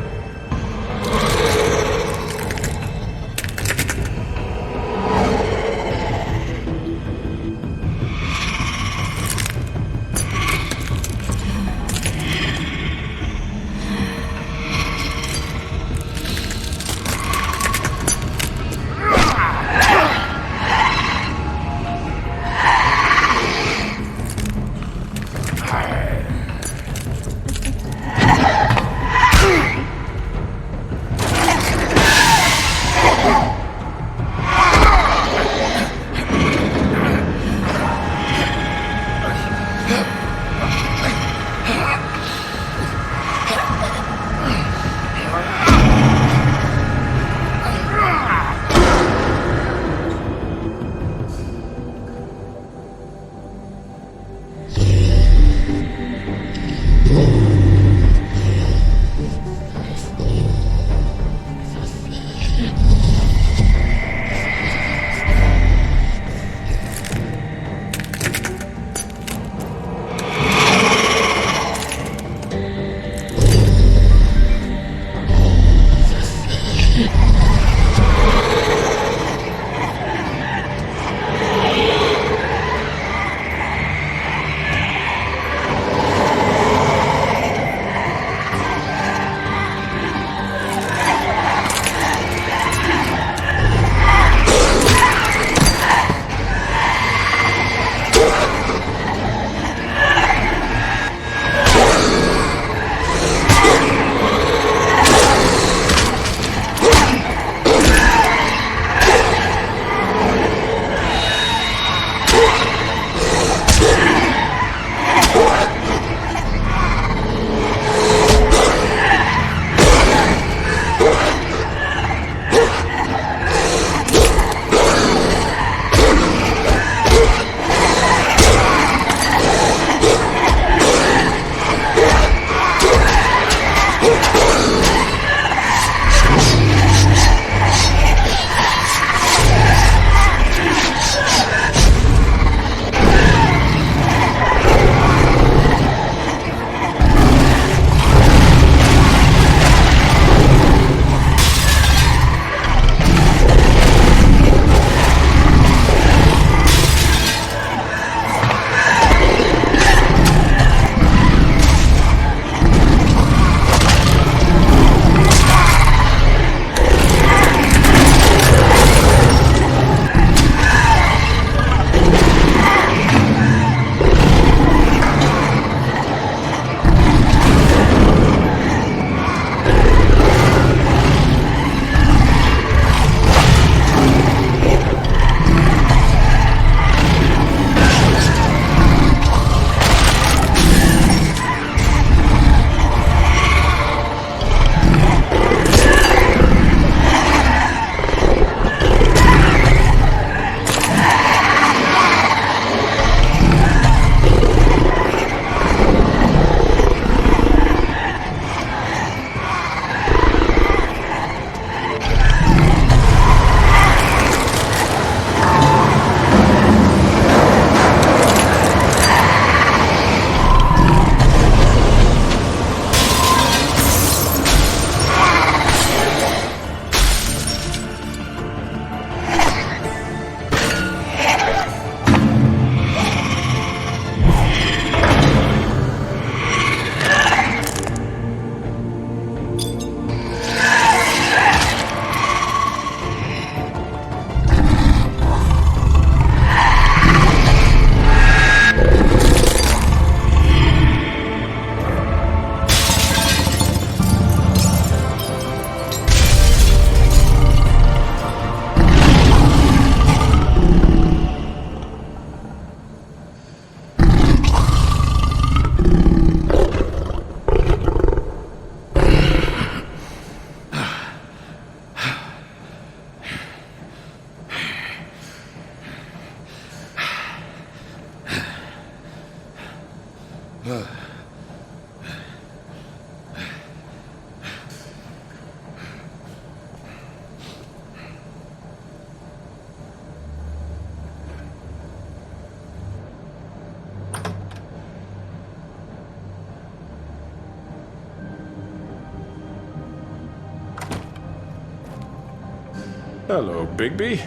Speaker 20: Hello, Bigby.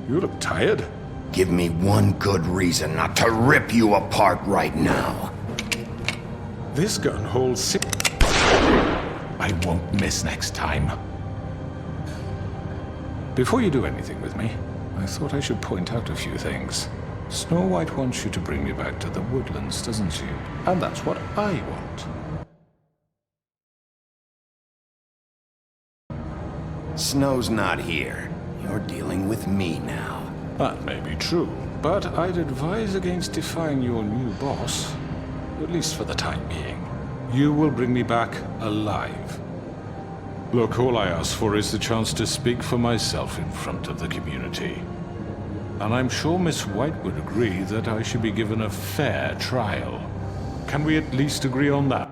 Speaker 20: You look tired.
Speaker 1: Give me one good reason not to rip you apart right now.
Speaker 20: This gun holds 6... I won't miss next time. Before you do anything with me, I thought I should point out a few things. Snow White wants you to bring me back to the woodlands, doesn't she? And that's what I want.
Speaker 1: Snow's not here. You're dealing with me now.
Speaker 20: That may be true, but I'd advise against defying your new boss, at least for the time being. You will bring me back alive. Look, all I ask for is the chance to speak for myself in front of the community. And I'm sure Miss White would agree that I should be given a fair trial. Can we at least agree on that?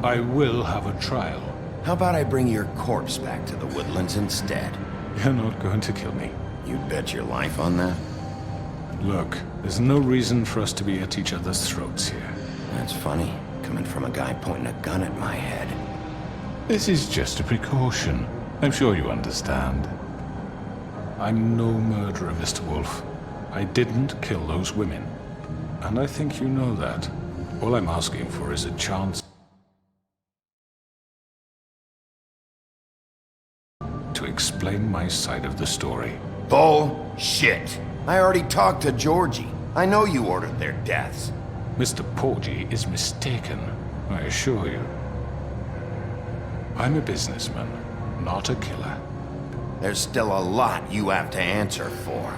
Speaker 20: I will have a trial.
Speaker 1: How about I bring your corpse back to the woodlands instead?
Speaker 20: You're not going to kill me.
Speaker 1: You bet your life on that?
Speaker 20: Look, there's no reason for us to be at each other's throats here.
Speaker 1: That's funny, coming from a guy pointing a gun at my head.
Speaker 20: This is just a precaution. I'm sure you understand. I'm no murderer, Mr. Wolf. I didn't kill those women. And I think you know that. All I'm asking for is a chance to explain my side of the story.
Speaker 1: Bullshit! I already talked to Georgie. I know you ordered their deaths.
Speaker 20: Mr. Porgy is mistaken, I assure you. I'm a businessman, not a killer.
Speaker 1: There's still a lot you have to answer for.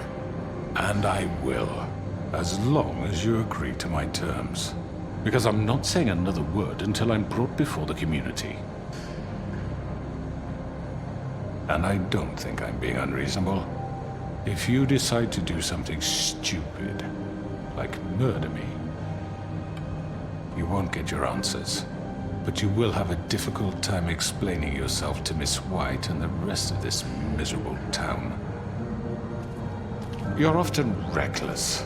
Speaker 20: And I will, as long as you agree to my terms. Because I'm not saying another word until I'm brought before the community. And I don't think I'm being unreasonable. If you decide to do something stupid, like murder me, you won't get your answers. But you will have a difficult time explaining yourself to Miss White and the rest of this miserable town. You're often reckless,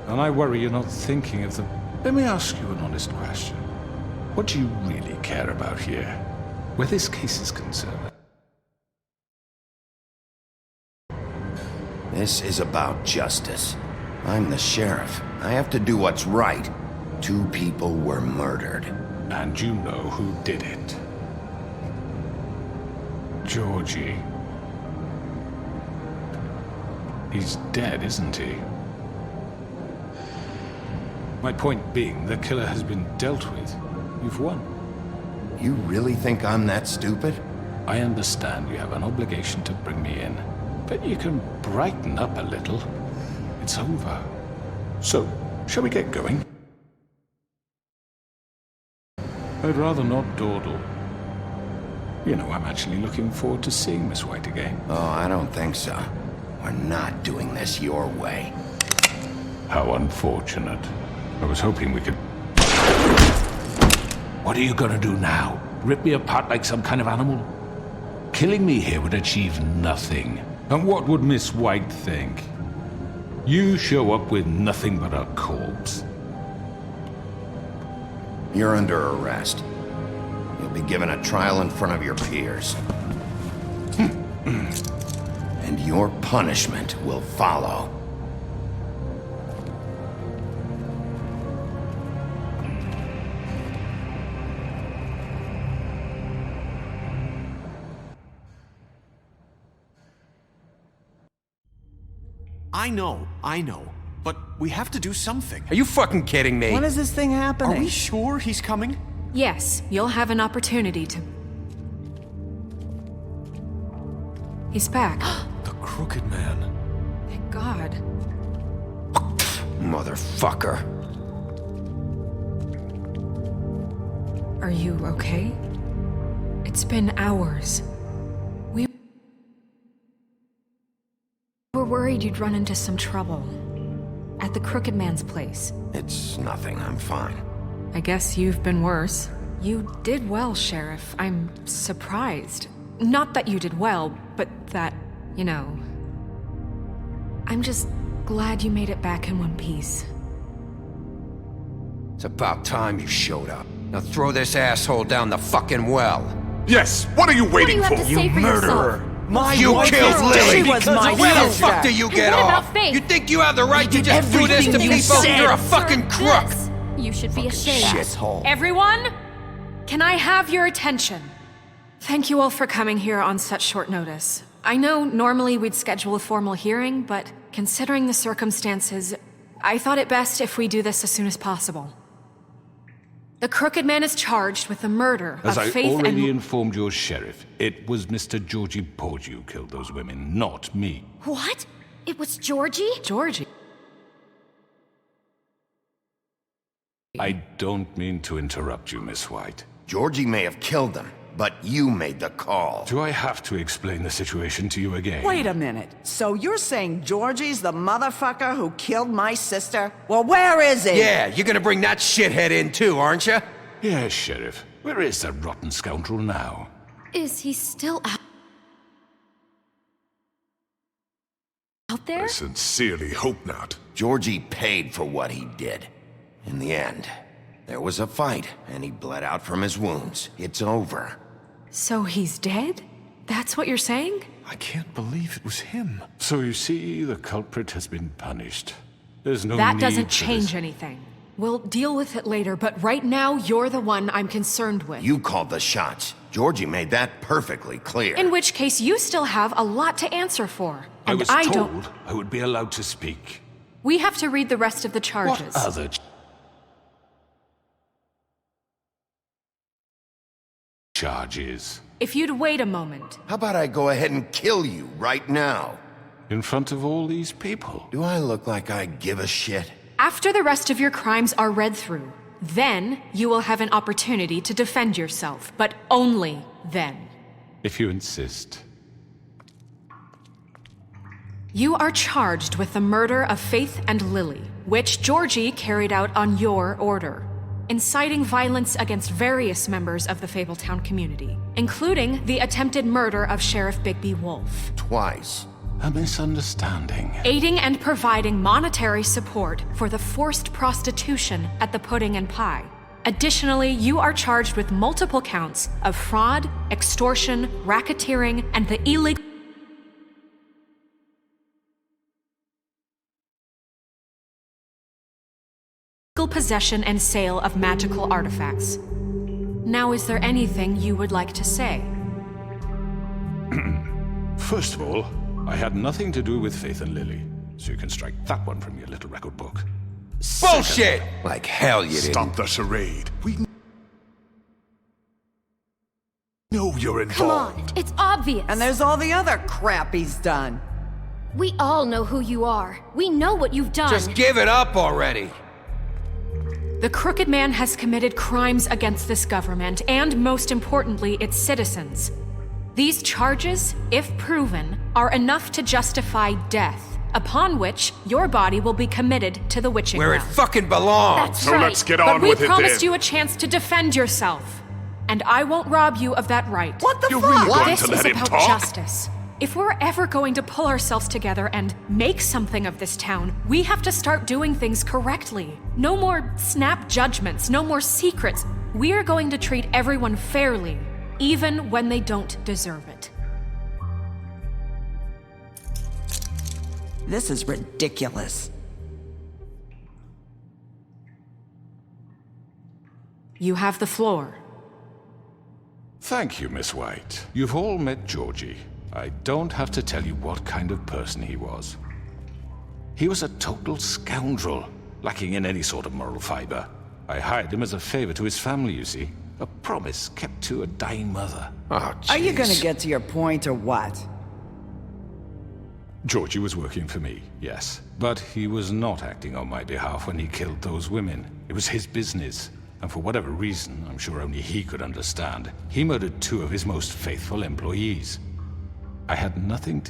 Speaker 20: and I worry you're not thinking of the... Let me ask you an honest question. What do you really care about here, where this case is concerned?
Speaker 1: This is about justice. I'm the sheriff. I have to do what's right. 2 people were murdered.
Speaker 20: And you know who did it. Georgie. He's dead, isn't he? My point being, the killer has been dealt with. You've won.
Speaker 1: You really think I'm that stupid?
Speaker 20: I understand you have an obligation to bring me in, but you can brighten up a little. It's over. So, shall we get going? I'd rather not dawdle. You know, I'm actually looking forward to seeing Miss White again.
Speaker 1: Oh, I don't think so. We're not doing this your way.
Speaker 20: How unfortunate. I was hoping we could... What are you gonna do now? Rip me apart like some kind of animal? Killing me here would achieve nothing. And what would Miss White think? You show up with nothing but a corpse.
Speaker 1: You're under arrest. You'll be given a trial in front of your peers. And your punishment will follow.
Speaker 6: I know. But we have to do something.
Speaker 11: Are you fucking kidding me?
Speaker 19: When is this thing happening?
Speaker 6: Are we sure he's coming?
Speaker 7: Yes, you'll have an opportunity to... He's back.
Speaker 6: The Crooked Man.
Speaker 7: Thank God.
Speaker 1: Motherfucker.
Speaker 7: Are you okay? It's been hours. We were worried you'd run into some trouble. At the Crooked Man's place.
Speaker 1: It's nothing, I'm fine.
Speaker 7: I guess you've been worse. You did well, Sheriff. I'm surprised. Not that you did well, but that, you know... I'm just glad you made it back in one piece.
Speaker 11: It's about time you showed up. Now throw this asshole down the fucking well.
Speaker 14: Yes, what are you waiting
Speaker 22: What do
Speaker 14: for?
Speaker 22: you have to say for yourself?
Speaker 8: My
Speaker 14: You
Speaker 8: wife
Speaker 14: killed
Speaker 8: was
Speaker 14: Lily.
Speaker 8: dead. Was my
Speaker 11: Where the
Speaker 8: sister.
Speaker 11: fuck do you get
Speaker 22: What
Speaker 11: off?
Speaker 22: about Faith?
Speaker 11: You think you have the right to
Speaker 8: did
Speaker 11: just do this to
Speaker 8: everything you
Speaker 11: people?
Speaker 8: said.
Speaker 11: You're a fucking crook.
Speaker 22: This. You should be ashamed.
Speaker 8: Shithole.
Speaker 7: Everyone, can I have your attention? Thank you all for coming here on such short notice. I know normally we'd schedule a formal hearing, but considering the circumstances, I thought it best if we do this as soon as possible. The Crooked Man is charged with the murder
Speaker 20: As
Speaker 7: of
Speaker 20: I
Speaker 7: Faith
Speaker 20: already
Speaker 7: and...
Speaker 20: informed your sheriff, it was Mr. Georgie Porgy who killed those women, not me.
Speaker 5: What? It was Georgie?
Speaker 7: Georgie?
Speaker 20: I don't mean to interrupt you, Miss White.
Speaker 1: Georgie may have killed them, but you made the call.
Speaker 20: Do I have to explain the situation to you again?
Speaker 21: Wait a minute. So you're saying Georgie's the motherfucker who killed my sister? Well, where is he?
Speaker 11: Yeah, you're gonna bring that shithead in too, aren't you?
Speaker 20: Yes, Sheriff. Where is that rotten scoundrel now?
Speaker 5: Is he still out there?
Speaker 14: I sincerely hope not.
Speaker 1: Georgie paid for what he did. In the end, there was a fight, and he bled out from his wounds. It's over.
Speaker 7: So he's dead? That's what you're saying?
Speaker 6: I can't believe it was him.
Speaker 20: So you see, the culprit has been punished. There's no
Speaker 7: That
Speaker 20: need
Speaker 7: doesn't
Speaker 20: for
Speaker 7: change
Speaker 20: this.
Speaker 7: anything. We'll deal with it later, but right now, you're the one I'm concerned with.
Speaker 1: You called the shots. Georgie made that perfectly clear.
Speaker 7: In which case, you still have a lot to answer for.
Speaker 20: I
Speaker 7: And
Speaker 20: was
Speaker 7: I
Speaker 20: told
Speaker 7: don't...
Speaker 20: I would be allowed to speak.
Speaker 7: We have to read the rest of the charges.
Speaker 20: What other charges?
Speaker 7: If you'd wait a moment.
Speaker 1: How about I go ahead and kill you right now?
Speaker 20: In front of all these people?
Speaker 1: Do I look like I give a shit?
Speaker 7: After the rest of your crimes are read through, then you will have an opportunity to defend yourself, but only then.
Speaker 20: If you insist.
Speaker 7: You are charged with the murder of Faith and Lily, which Georgie carried out on your order, inciting violence against various members of the Fabletown community, including the attempted murder of Sheriff Bigby Wolf.
Speaker 1: Twice.
Speaker 20: A misunderstanding.
Speaker 7: Aiding and providing monetary support for the forced prostitution at the Pudding and Pie. Additionally, you are charged with multiple counts of fraud, extortion, racketeering, and the illegal possession and sale of magical artifacts. Now, is there anything you would like to say?
Speaker 20: First of all, I had nothing to do with Faith and Lily, so you can strike that one from your little record book.
Speaker 11: Bullshit!
Speaker 1: Like hell you didn't.
Speaker 14: Stop the charade. We know you're
Speaker 5: Come
Speaker 14: involved.
Speaker 5: on, it's obvious.
Speaker 21: And there's all the other crap he's done.
Speaker 5: We all know who you are. We know what you've done.
Speaker 11: Just give it up already.
Speaker 7: The Crooked Man has committed crimes against this government and, most importantly, its citizens. These charges, if proven, are enough to justify death, upon which your body will be committed to the witching
Speaker 11: Where it
Speaker 7: ground.
Speaker 11: fucking belongs.
Speaker 7: That's
Speaker 14: So
Speaker 7: right.
Speaker 14: let's get
Speaker 7: but
Speaker 14: on
Speaker 7: we
Speaker 14: with it
Speaker 7: promised
Speaker 14: then.
Speaker 7: you a chance to defend yourself, and I won't rob you of that right.
Speaker 21: What the
Speaker 14: You're
Speaker 21: fuck?
Speaker 14: really going
Speaker 7: This
Speaker 14: to
Speaker 7: is
Speaker 14: let him
Speaker 7: about
Speaker 14: talk?
Speaker 7: justice. If we're ever going to pull ourselves together and make something of this town, we have to start doing things correctly. No more snap judgments, no more secrets. We are going to treat everyone fairly, even when they don't deserve it.
Speaker 21: This is ridiculous.
Speaker 7: You have the floor.
Speaker 20: Thank you, Miss White. You've all met Georgie. I don't have to tell you what kind of person he was. He was a total scoundrel, lacking in any sort of moral fiber. I hired him as a favor to his family, you see. A promise kept to a dying mother.
Speaker 1: Oh,
Speaker 21: Are you gonna
Speaker 1: jeez.
Speaker 21: get to your point or what?
Speaker 20: Georgie was working for me, yes. But he was not acting on my behalf when he killed those women. It was his business. And for whatever reason, I'm sure only he could understand, he murdered 2 of his most faithful employees. I had nothing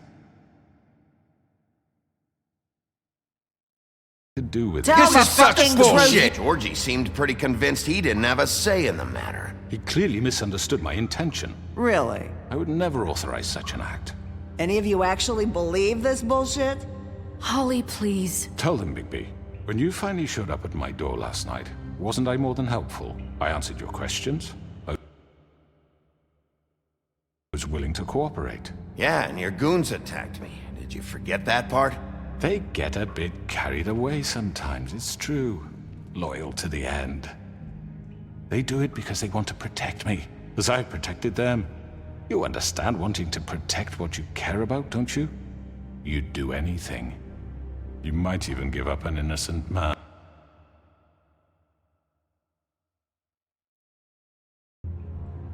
Speaker 20: to do with
Speaker 21: Tell
Speaker 20: it.
Speaker 21: the fucking truth.
Speaker 1: Georgie seemed pretty convinced he didn't have a say in the matter.
Speaker 20: He clearly misunderstood my intention.
Speaker 21: Really?
Speaker 20: I would never authorize such an act.
Speaker 21: Any of you actually believe this bullshit?
Speaker 7: Holly, please.
Speaker 20: Tell them, Bigby. When you finally showed up at my door last night, wasn't I more than helpful? I answered your questions. was willing to cooperate.
Speaker 1: Yeah, and your goons attacked me. Did you forget that part?
Speaker 20: They get a bit carried away sometimes, it's true. Loyal to the end. They do it because they want to protect me, as I've protected them. You understand wanting to protect what you care about, don't you? You'd do anything. You might even give up an innocent man.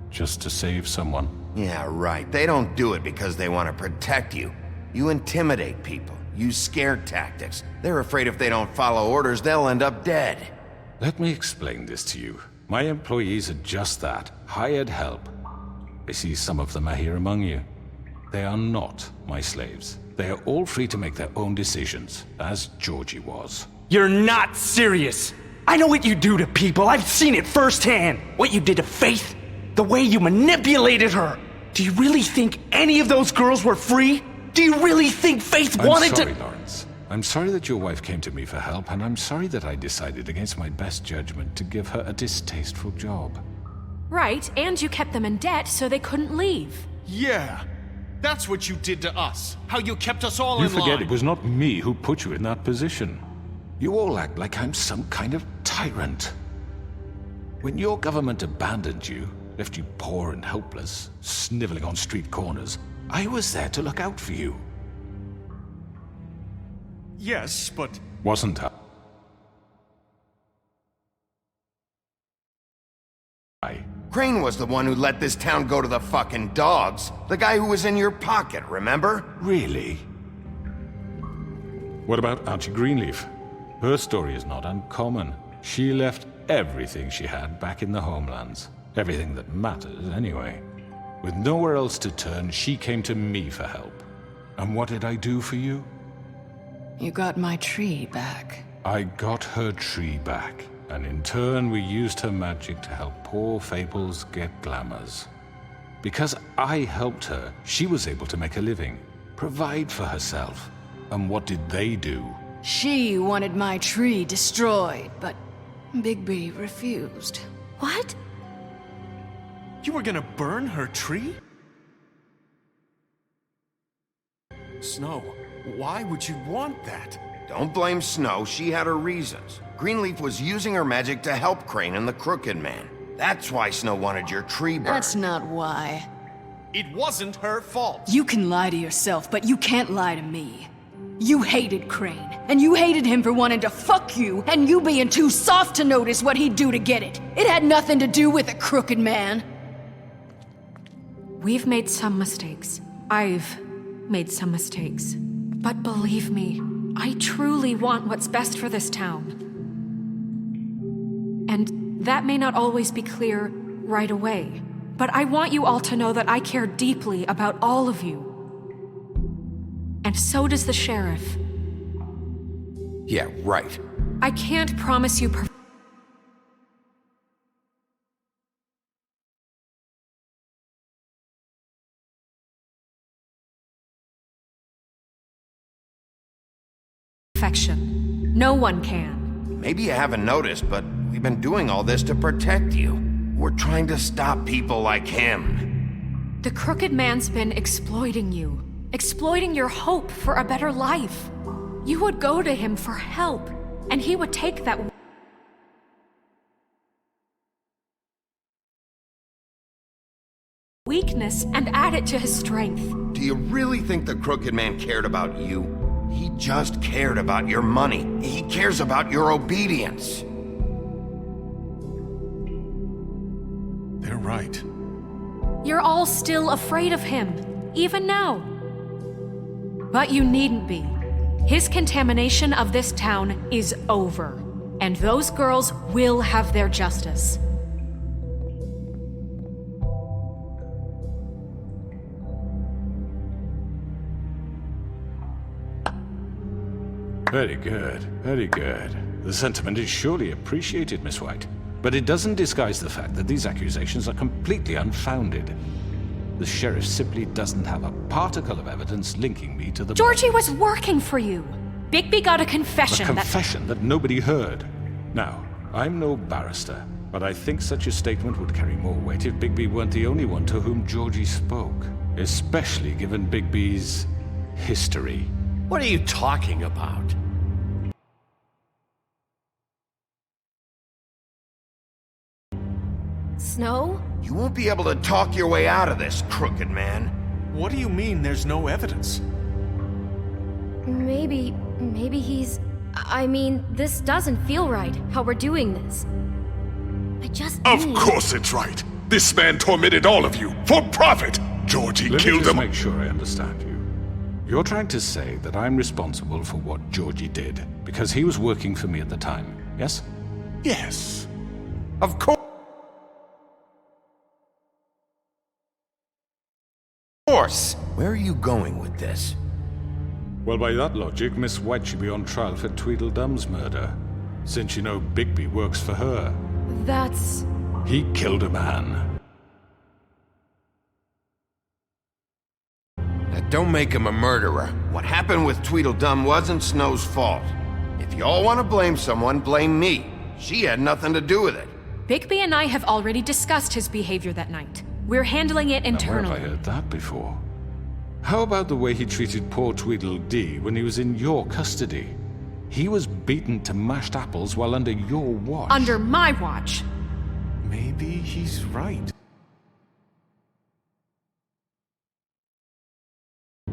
Speaker 20: Just to save someone.
Speaker 1: Yeah, right. They don't do it because they want to protect you. You intimidate people, use scare tactics. They're afraid if they don't follow orders, they'll end up dead.
Speaker 20: Let me explain this to you. My employees are just that, hired help. I see some of them are here among you. They are not my slaves. They are all free to make their own decisions, as Georgie was.
Speaker 19: You're not serious. I know what you do to people. I've seen it firsthand. What you did to Faith, the way you manipulated her. Do you really think any of those girls were free? Do you really think Faith wanted to—
Speaker 20: I'm sorry, Lawrence. I'm sorry that your wife came to me for help, and I'm sorry that I decided against my best judgment to give her a distasteful job.
Speaker 7: Right, and you kept them in debt so they couldn't leave.
Speaker 6: Yeah, that's what you did to us. How you kept us all
Speaker 20: You
Speaker 6: in line.
Speaker 20: forget it was not me who put you in that position. You all act like I'm some kind of tyrant. When your government abandoned you, left you poor and helpless, sniveling on street corners, I was there to look out for you.
Speaker 6: Yes, but...
Speaker 20: Wasn't I?
Speaker 1: Crane was the one who let this town go to the fucking dogs. The guy who was in your pocket, remember?
Speaker 20: Really? What about Archie Greenleaf? Her story is not uncommon. She left everything she had back in the homelands. Everything that matters, anyway. With nowhere else to turn, she came to me for help. And what did I do for you?
Speaker 10: You got my tree back.
Speaker 20: I got her tree back, and in turn we used her magic to help poor Fables get glamours. Because I helped her, she was able to make a living, provide for herself. And what did they do?
Speaker 10: She wanted my tree destroyed, but Bigby refused.
Speaker 7: What?
Speaker 6: You were gonna burn her tree? Snow, why would you want that?
Speaker 1: Don't blame Snow, she had her reasons. Greenleaf was using her magic to help Crane and the Crooked Man. That's why Snow wanted your tree burned.
Speaker 10: That's not why.
Speaker 6: It wasn't her fault.
Speaker 10: You can lie to yourself, but you can't lie to me. You hated Crane, and you hated him for wanting to fuck you, and you being too soft to notice what he'd do to get it. It had nothing to do with the Crooked Man.
Speaker 7: We've made some mistakes. I've made some mistakes. But believe me, I truly want what's best for this town. And that may not always be clear right away, but I want you all to know that I care deeply about all of you. And so does the sheriff.
Speaker 1: Yeah, right.
Speaker 7: I can't promise you perfection. No one can.
Speaker 1: Maybe you haven't noticed, but we've been doing all this to protect you. We're trying to stop people like him.
Speaker 7: The Crooked Man's been exploiting you. Exploiting your hope for a better life. You would go to him for help, and he would take that weakness and add it to his strength.
Speaker 1: Do you really think the Crooked Man cared about you? He just cared about your money. He cares about your obedience.
Speaker 6: They're right.
Speaker 7: You're all still afraid of him, even now. But you needn't be. His contamination of this town is over, and those girls will have their justice.
Speaker 20: Very good, very good. The sentiment is surely appreciated, Miss White. But it doesn't disguise the fact that these accusations are completely unfounded. The sheriff simply doesn't have a particle of evidence linking me to the...
Speaker 7: Georgie was working for you. Bigby got a confession
Speaker 20: A confession that nobody heard. Now, I'm no barrister, but I think such a statement would carry more weight if Bigby weren't the only one to whom Georgie spoke. Especially given Bigby's history.
Speaker 11: What are you talking about?
Speaker 5: Snow?
Speaker 1: You won't be able to talk your way out of this, crooked man.
Speaker 6: What do you mean there's no evidence?
Speaker 5: Maybe he's... I mean, this doesn't feel right, how we're doing this. I just
Speaker 14: Of
Speaker 5: need...
Speaker 14: course it's right. This man tormented all of you, for profit. Georgie
Speaker 20: Let me
Speaker 14: killed
Speaker 20: just
Speaker 14: him.
Speaker 20: make sure I understand you. You're trying to say that I'm responsible for what Georgie did, because he was working for me at the time, yes?
Speaker 14: Yes.
Speaker 11: Of course.
Speaker 1: Where are you going with this?
Speaker 20: Well, by that logic, Miss White should be on trial for Tweedledum's murder, since you know Bigby works for her.
Speaker 5: That's...
Speaker 20: He killed a man.
Speaker 1: That don't make him a murderer. What happened with Tweedledum wasn't Snow's fault. If y'all want to blame someone, blame me. She had nothing to do with it.
Speaker 7: Bigby and I have already discussed his behavior that night. We're handling it
Speaker 20: Now, where
Speaker 7: internally.
Speaker 20: have I heard that before? How about the way he treated poor Tweedledee when he was in your custody? He was beaten to mashed apples while under your watch.
Speaker 7: Under my watch.
Speaker 6: Maybe he's right.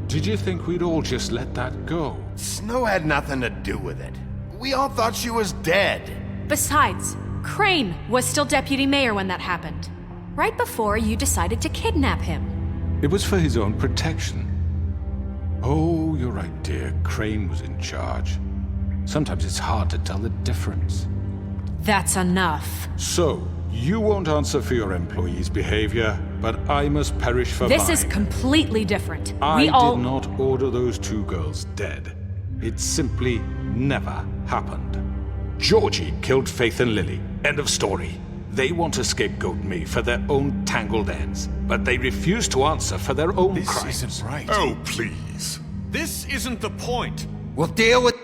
Speaker 20: Did you think we'd all just let that go?
Speaker 1: Snow had nothing to do with it. We all thought she was dead.
Speaker 7: Besides, Crane was still deputy mayor when that happened. Right before you decided to kidnap him.
Speaker 20: It was for his own protection. Oh, you're right, dear. Crane was in charge. Sometimes it's hard to tell the difference.
Speaker 7: That's enough.
Speaker 20: So, you won't answer for your employees' behavior, but I must perish for
Speaker 7: This
Speaker 20: mine.
Speaker 7: is completely different.
Speaker 20: I
Speaker 7: We all...
Speaker 20: did not order those two girls dead. It simply never happened. Georgie killed Faith and Lily. End of story. They want to scapegoat me for their own tangled ends, but they refuse to answer for their own crimes.
Speaker 6: This isn't right.
Speaker 14: Oh, please.
Speaker 6: This isn't the point.
Speaker 11: We'll deal with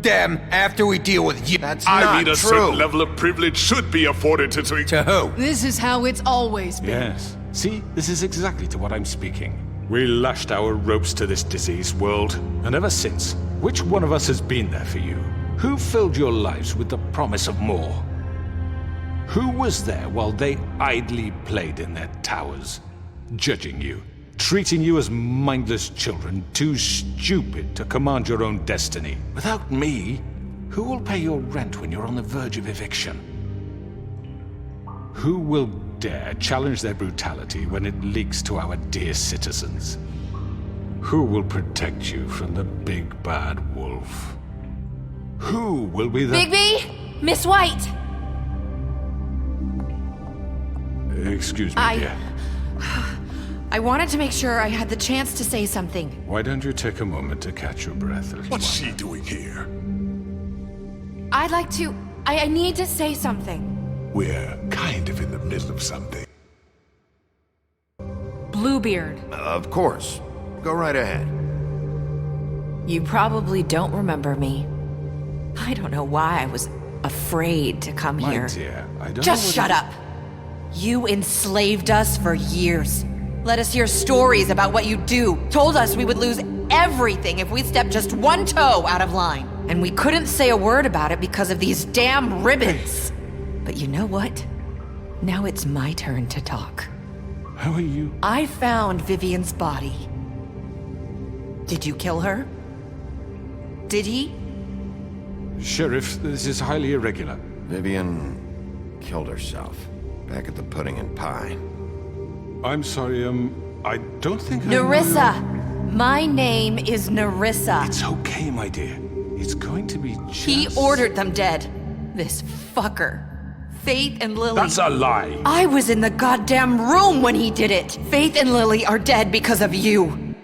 Speaker 11: them after we deal with you.
Speaker 1: That's
Speaker 14: I
Speaker 1: not
Speaker 14: mean, a
Speaker 1: true.
Speaker 14: certain level of privilege should be afforded to
Speaker 11: To who?
Speaker 10: This is how it's always been.
Speaker 20: Yes. See, this is exactly to what I'm speaking. We lashed our ropes to this diseased world, and ever since, which one of us has been there for you? Who filled your lives with the promise of more? Who was there while they idly played in their towers, judging you, treating you as mindless children, too stupid to command your own destiny? Without me, who will pay your rent when you're on the verge of eviction? Who will dare challenge their brutality when it leaks to our dear citizens? Who will protect you from the big bad wolf? Who will be the...
Speaker 5: Bigby! Miss White!
Speaker 20: Excuse me, dear.
Speaker 13: I wanted to make sure I had the chance to say something.
Speaker 20: Why don't you take a moment to catch your breath a little
Speaker 14: What's
Speaker 20: while?
Speaker 14: she doing here?
Speaker 13: I'd like to... I need to say something.
Speaker 14: We're kind of in the middle of something.
Speaker 7: Bluebeard.
Speaker 1: Of course. Go right ahead.
Speaker 13: You probably don't remember me. I don't know why I was afraid to come
Speaker 20: My
Speaker 13: here.
Speaker 20: dear, I don't
Speaker 13: Just
Speaker 20: know
Speaker 13: shut up! You enslaved us for years. Let us hear stories about what you do. Told us we would lose everything if we stepped just one toe out of line. And we couldn't say a word about it because of these damn ribbons. But you know what? Now it's my turn to talk.
Speaker 20: How are you?
Speaker 13: I found Vivian's body. Did you kill her? Did he?
Speaker 20: Sheriff, this is highly irregular.
Speaker 1: Vivian killed herself. Back at the pudding and pie.
Speaker 20: I'm sorry, I don't think
Speaker 13: Nerissa! My name is Nerissa.
Speaker 20: It's okay, my dear. It's going to be just...
Speaker 13: He ordered them dead. This fucker. Faith and Lily.
Speaker 20: That's a lie.
Speaker 13: I was in the goddamn room when he did it. Faith and Lily are dead because of you.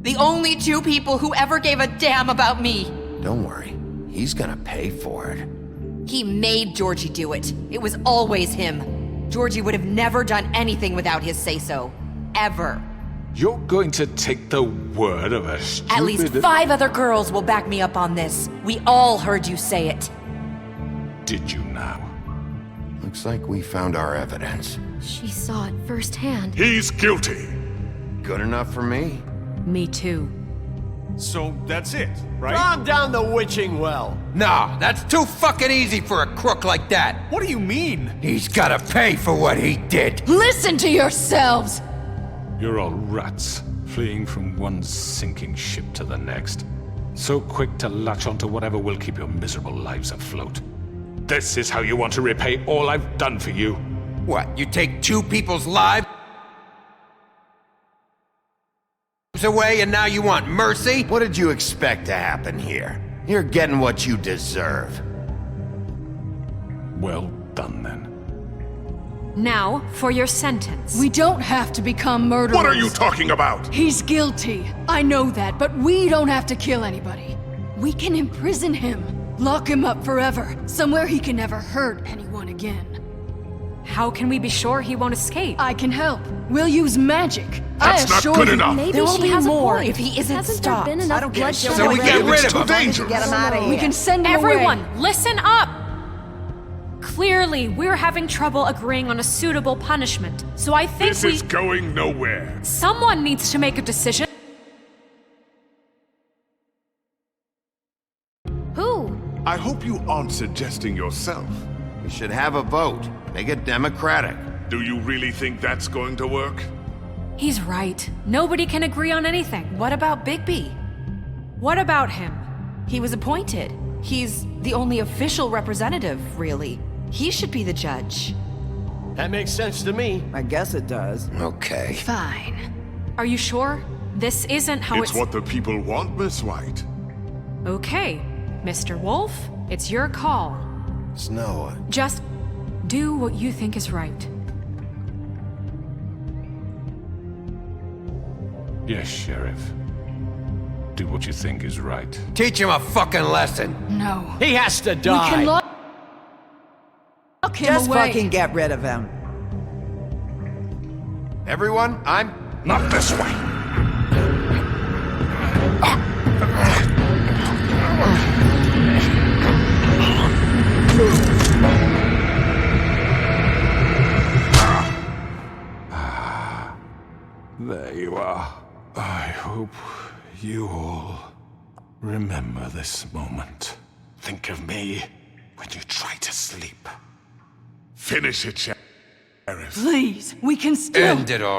Speaker 13: The only two people who ever gave a damn about me.
Speaker 1: Don't worry. He's gonna pay for it.
Speaker 13: He made Georgie do it. It was always him. Georgie would have never done anything without his say-so. Ever.
Speaker 20: You're going to take the word of a stupid...
Speaker 13: At least 5 other girls will back me up on this. We all heard you say it.
Speaker 20: Did you now?
Speaker 1: Looks like we found our evidence.
Speaker 5: She saw it firsthand.
Speaker 14: He's guilty.
Speaker 1: Good enough for me.
Speaker 7: Me too.
Speaker 6: So that's it, right?
Speaker 11: Calm down the witching well. No, that's too fucking easy for a crook like that.
Speaker 6: What do you mean?
Speaker 11: He's gotta pay for what he did.
Speaker 10: Listen to yourselves!
Speaker 20: You're all rats, fleeing from one sinking ship to the next. So quick to latch onto whatever will keep your miserable lives afloat. This is how you want to repay all I've done for you?
Speaker 11: What, you take 2 people's lives away and now you want mercy?
Speaker 1: What did you expect to happen here? You're getting what you deserve.
Speaker 20: Well done, then.
Speaker 7: Now, for your sentence.
Speaker 10: We don't have to become murderers.
Speaker 14: What are you talking about?
Speaker 10: He's guilty. I know that, but we don't have to kill anybody. We can imprison him. Lock him up forever. Somewhere he can never hurt anyone again.
Speaker 7: How can we be sure he won't escape?
Speaker 10: I can help. We'll use magic.
Speaker 14: That's not good enough.
Speaker 5: Maybe
Speaker 13: There will
Speaker 5: she
Speaker 13: be
Speaker 5: has
Speaker 13: more
Speaker 5: a point.
Speaker 13: if he isn't
Speaker 5: Hasn't
Speaker 13: stopped.
Speaker 5: there been enough bloodshed?
Speaker 11: So we get rid of him.
Speaker 14: Too dangerous.
Speaker 21: Get him out of here.
Speaker 10: We can send him
Speaker 7: Everyone,
Speaker 10: away.
Speaker 7: listen up! Clearly, we're having trouble agreeing on a suitable punishment, so I think
Speaker 14: This is going nowhere.
Speaker 7: someone needs to make a decision.
Speaker 5: Who?
Speaker 14: I hope you aren't suggesting yourself.
Speaker 1: We should have a vote. Make it democratic.
Speaker 14: Do you really think that's going to work?
Speaker 7: He's right. Nobody can agree on anything.
Speaker 13: What about Bigby?
Speaker 7: What about him?
Speaker 13: He was appointed. He's the only official representative, really. He should be the judge.
Speaker 11: That makes sense to me.
Speaker 21: I guess it does.
Speaker 1: Okay.
Speaker 10: Fine.
Speaker 7: Are you sure? This isn't how
Speaker 14: It's what the people want, Miss White.
Speaker 7: Okay, Mr. Wolf, it's your call.
Speaker 1: Snow.
Speaker 7: Just do what you think is right.
Speaker 20: Yes, Sheriff. Do what you think is right.
Speaker 11: Teach him a fucking lesson.
Speaker 10: No.
Speaker 11: He has to
Speaker 10: We
Speaker 11: die.
Speaker 10: can lock him
Speaker 21: Just
Speaker 10: away.
Speaker 21: fucking get rid of him.
Speaker 1: Everyone, I'm...
Speaker 14: Not this way.
Speaker 20: There you are. I hope you all remember this moment. Think of me when you try to sleep.
Speaker 14: Finish it, Sheriff.
Speaker 10: Please, we can still...
Speaker 11: End it all.